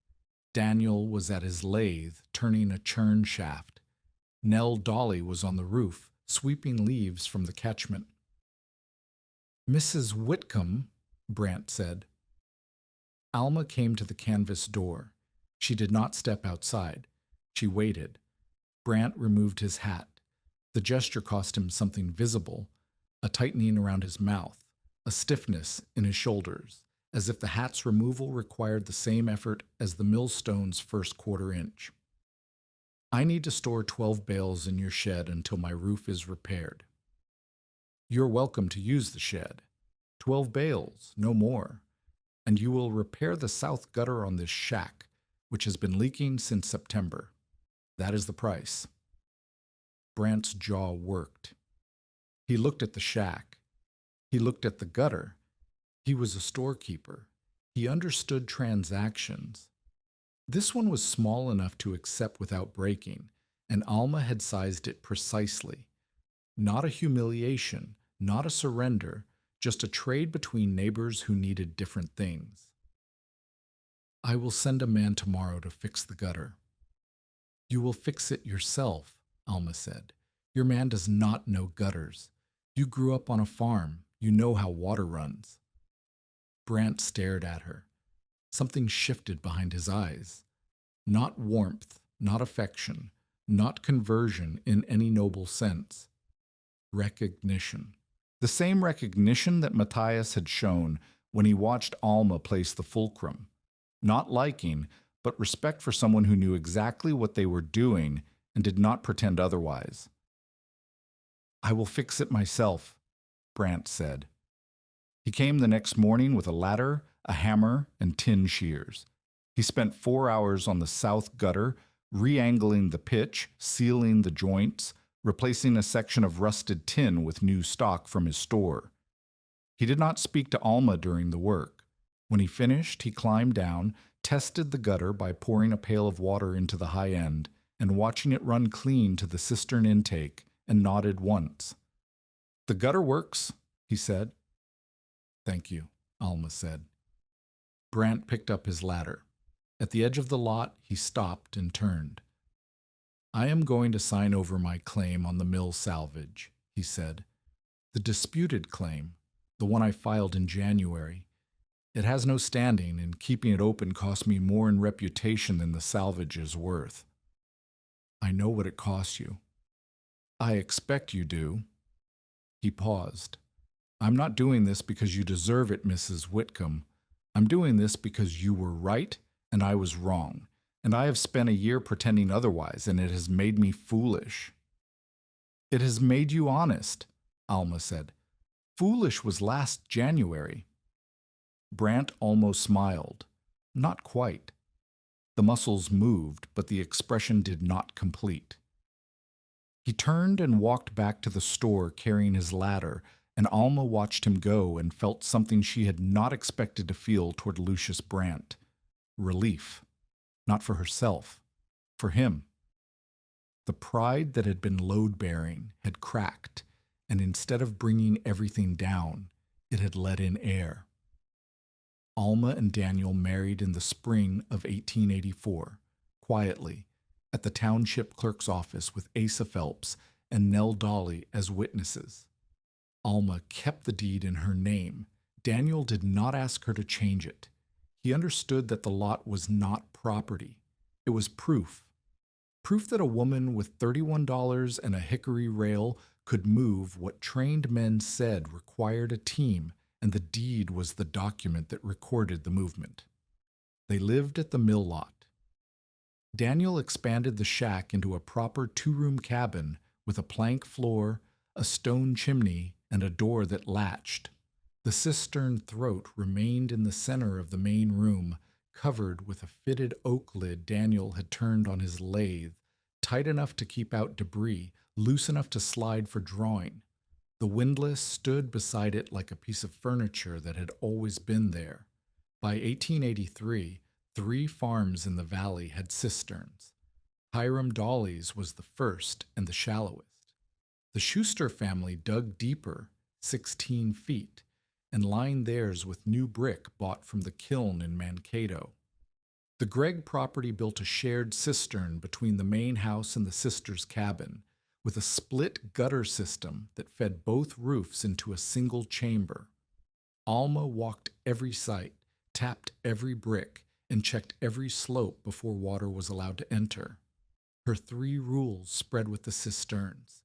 Daniel was at his lathe, turning a churn shaft. Nell Dolly was on the roof, sweeping leaves from the catchment. "Mrs. Whitcomb," Brant said. Alma came to the canvas door. She did not step outside. She waited. Brant removed his hat. The gesture cost him something visible, a tightening around his mouth, a stiffness in his shoulders, as if the hat's removal required the same effort as the millstone's first quarter-inch. "I need to store 12 bales in your shed until my roof is repaired." "You're welcome to use the shed. 12 bales, no more. And you will repair the south gutter on this shack, which has been leaking since September. That is the price." Brant's jaw worked. He looked at the shack. He looked at the gutter. He was a storekeeper. He understood transactions. This one was small enough to accept without breaking, and Alma had sized it precisely. Not a humiliation, not a surrender, just a trade between neighbors who needed different things. "I will send a man tomorrow to fix the gutter." "You will fix it yourself," Alma said. "Your man does not know gutters. You grew up on a farm. You know how water runs." Brant stared at her. Something shifted behind his eyes. Not warmth, not affection, not conversion in any noble sense. Recognition. The same recognition that Matthias had shown when he watched Alma place the fulcrum. Not liking, but respect for someone who knew exactly what they were doing and did not pretend otherwise. "I will fix it myself," Brant said. He came the next morning with a ladder, a hammer, and tin shears. He spent 4 hours on the south gutter, re-angling the pitch, sealing the joints, replacing a section of rusted tin with new stock from his store. He did not speak to Alma during the work. When he finished, he climbed down, tested the gutter by pouring a pail of water into the high end, and watching it run clean to the cistern intake, and nodded once. "The gutter works," he said. "Thank you," Alma said. Brant picked up his ladder. At the edge of the lot, he stopped and turned. "I am going to sign over my claim on the mill salvage," he said. "The disputed claim, the one I filed in January. It has no standing, and keeping it open cost me more in reputation than the salvage is worth." "I know what it costs you." "I expect you do." He paused. "I'm not doing this because you deserve it, Mrs. Whitcomb. I'm doing this because you were right and I was wrong, and I have spent a year pretending otherwise, and it has made me foolish." "It has made you honest," Alma said. "Foolish was last January." Brant almost smiled. Not quite. The muscles moved, but the expression did not complete. He turned and walked back to the store carrying his ladder, and Alma watched him go and felt something she had not expected to feel toward Lucius Brandt. Relief. Not for herself. For him. The pride that had been load-bearing had cracked, and instead of bringing everything down, it had let in air. Alma and Daniel married in the spring of 1884, quietly, at the township clerk's office with Asa Phelps and Nell Dolly as witnesses. Alma kept the deed in her name. Daniel did not ask her to change it. He understood that the lot was not property. It was proof. Proof that a woman with $31 and a hickory rail could move what trained men said required a team, and the deed was the document that recorded the movement. They lived at the mill lot. Daniel expanded the shack into a proper two-room cabin with a plank floor, a stone chimney, and a door that latched. The cistern throat remained in the center of the main room, covered with a fitted oak lid Daniel had turned on his lathe, tight enough to keep out debris, loose enough to slide for drawing. The windlass stood beside it like a piece of furniture that had always been there. By 1883, 3 farms in the valley had cisterns. Hiram Dolly's was the first and the shallowest. The Schuster family dug deeper, 16 feet, and lined theirs with new brick bought from the kiln in Mankato. The Gregg property built a shared cistern between the main house and the sisters' cabin, with a split gutter system that fed both roofs into a single chamber. Alma walked every site, tapped every brick, and checked every slope before water was allowed to enter. Her 3 rules spread with the cisterns.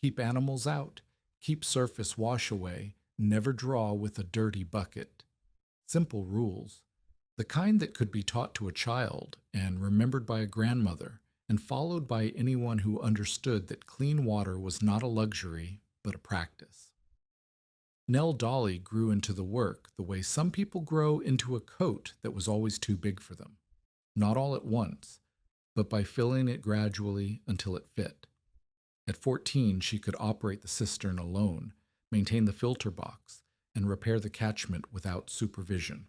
Keep animals out, keep surface wash away, never draw with a dirty bucket. Simple rules, the kind that could be taught to a child and remembered by a grandmother, and followed by anyone who understood that clean water was not a luxury, but a practice. Nell Dolly grew into the work the way some people grow into a coat that was always too big for them. Not all at once, but by filling it gradually until it fit. At 14, she could operate the cistern alone, maintain the filter box, and repair the catchment without supervision.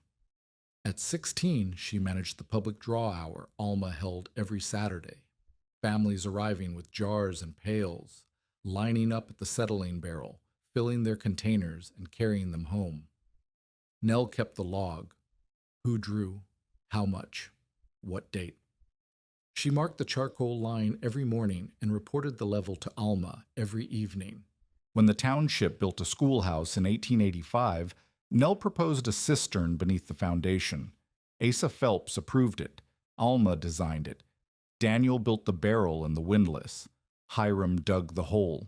At 16, she managed the public draw hour Alma held every Saturday, families arriving with jars and pails, lining up at the settling barrel, filling their containers and carrying them home. Nell kept the log. Who drew, how much, what date. She marked the charcoal line every morning and reported the level to Alma every evening. When the township built a schoolhouse in 1885, Nell proposed a cistern beneath the foundation. Asa Phelps approved it. Alma designed it. Daniel built the barrel and the windlass. Hiram dug the hole.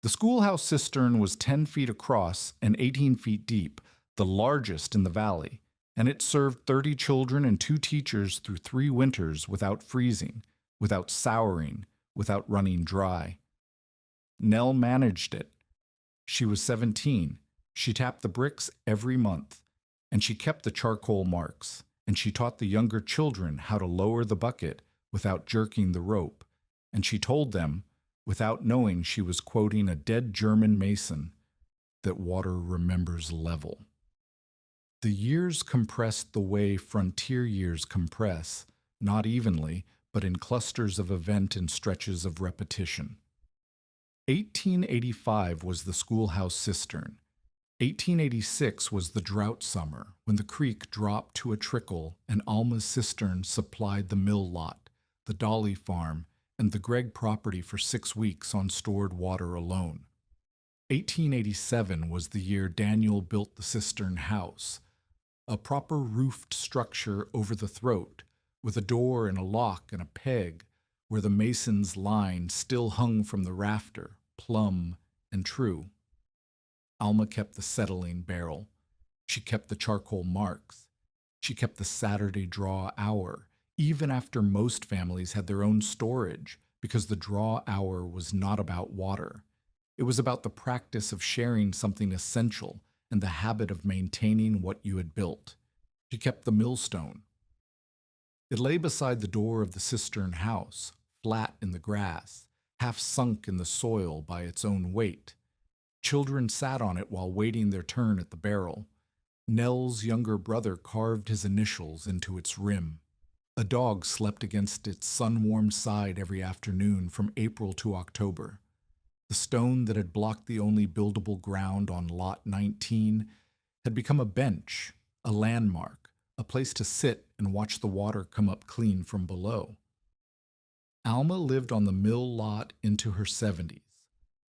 The schoolhouse cistern was 10 feet across and 18 feet deep, the largest in the valley, and it served 30 children and 2 teachers through 3 winters without freezing, without souring, without running dry. Nell managed it. She was 17. She tapped the bricks every month, and she kept the charcoal marks, and she taught the younger children how to lower the bucket without jerking the rope, and she told them, without knowing she was quoting a dead German mason, that water remembers level. The years compressed the way frontier years compress, not evenly, but in clusters of event and stretches of repetition. 1885 was the schoolhouse cistern. 1886 was the drought summer, when the creek dropped to a trickle and Alma's cistern supplied the mill lot, the Dolly farm, and the Gregg property for 6 weeks on stored water alone. 1887 was the year Daniel built the cistern house, a proper roofed structure over the throat, with a door and a lock and a peg, where the mason's line still hung from the rafter, plumb and true. Alma kept the settling barrel. She kept the charcoal marks. She kept the Saturday draw hour, even after most families had their own storage, because the draw hour was not about water. It was about the practice of sharing something essential and the habit of maintaining what you had built. She kept the millstone. It lay beside the door of the cistern house, flat in the grass, half sunk in the soil by its own weight. Children sat on it while waiting their turn at the barrel. Nell's younger brother carved his initials into its rim. A dog slept against its sun-warmed side every afternoon from April to October. The stone that had blocked the only buildable ground on Lot 19 had become a bench, a landmark, a place to sit and watch the water come up clean from below. Alma lived on the mill lot into her 70s.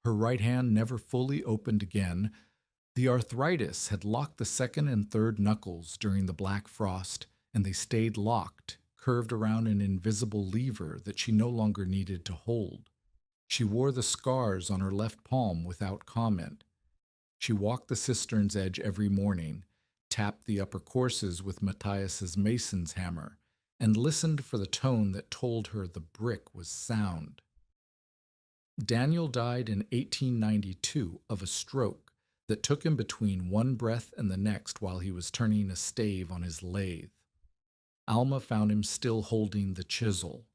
Her right hand never fully opened again. The arthritis had locked the second and third knuckles during the black frost, and they stayed locked, curved around an invisible lever that she no longer needed to hold. She wore the scars on her left palm without comment. She walked the cistern's edge every morning, tapped the upper courses with Matthias's mason's hammer, and listened for the tone that told her the brick was sound. Daniel died in 1892 of a stroke that took him between one breath and the next while he was turning a stave on his lathe. Alma found him still holding the chisel.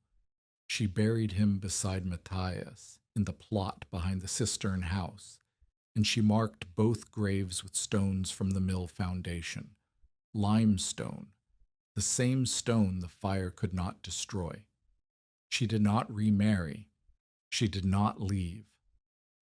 She buried him beside Matthias in the plot behind the cistern house, and she marked both graves with stones from the mill foundation. Limestone, the same stone the fire could not destroy. She did not remarry. She did not leave.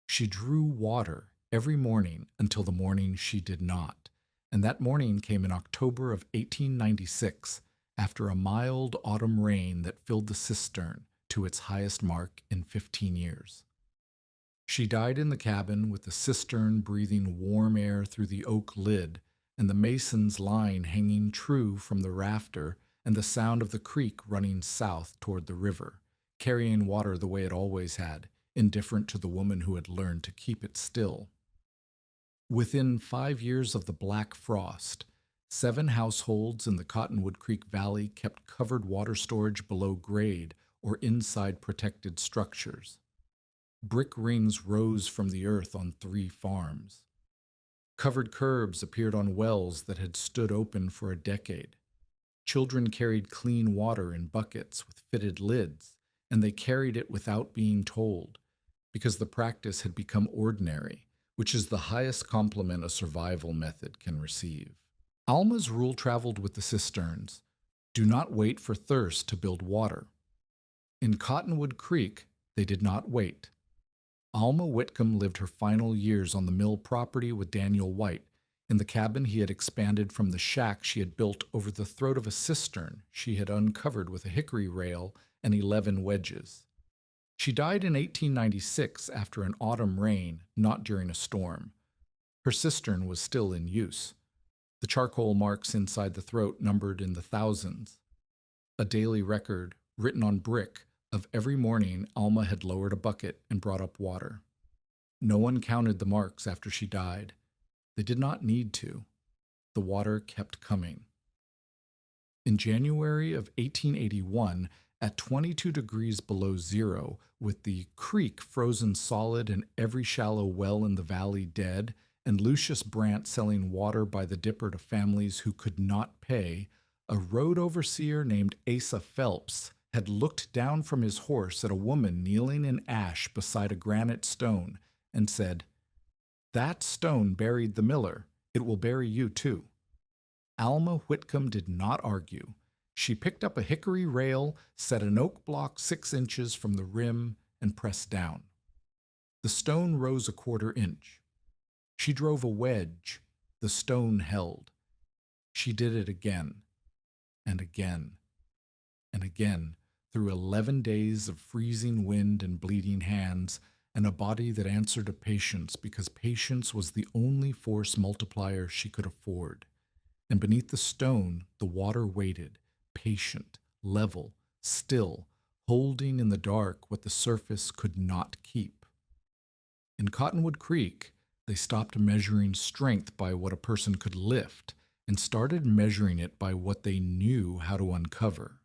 She drew water every morning until the morning she did not, and that morning came in October of 1896, after a mild autumn rain that filled the cistern to its highest mark in 15 years. She died in the cabin with the cistern breathing warm air through the oak lid and the mason's line hanging true from the rafter and the sound of the creek running south toward the river, carrying water the way it always had, indifferent to the woman who had learned to keep it still. Within 5 years of the black frost, 7 households in the Cottonwood Creek Valley kept covered water storage below grade or inside protected structures. Brick rings rose from the earth on 3 farms. Covered curbs appeared on wells that had stood open for a decade. Children carried clean water in buckets with fitted lids, and they carried it without being told, because the practice had become ordinary, which is the highest compliment a survival method can receive. Alma's rule traveled with the cisterns: do not wait for thirst to build water. In Cottonwood Creek, they did not wait. Alma Whitcomb lived her final years on the mill property with Daniel White, in the cabin he had expanded from the shack she had built over the throat of a cistern she had uncovered with a hickory rail and 11 wedges. She died in 1896 after an autumn rain, not during a storm. Her cistern was still in use. The charcoal marks inside the throat numbered in the thousands. A daily record, written on brick, of every morning Alma had lowered a bucket and brought up water. No one counted the marks after she died. They did not need to. The water kept coming. In January of 1881, at 22 degrees below zero, with the creek frozen solid and every shallow well in the valley dead, and Lucius Brandt selling water by the dipper to families who could not pay, a road overseer named Asa Phelps had looked down from his horse at a woman kneeling in ash beside a granite stone and said, "That stone buried the miller. It will bury you too." Alma Whitcomb did not argue. She picked up a hickory rail, set an oak block 6 inches from the rim, and pressed down. The stone rose a 1/4 inch. She drove a wedge. The stone held. She did it again, and again, and again, through 11 days of freezing wind and bleeding hands, and a body that answered to patience because patience was the only force multiplier she could afford. And beneath the stone, the water waited, patient, level, still, holding in the dark what the surface could not keep. In Cottonwood Creek, they stopped measuring strength by what a person could lift and started measuring it by what they knew how to uncover.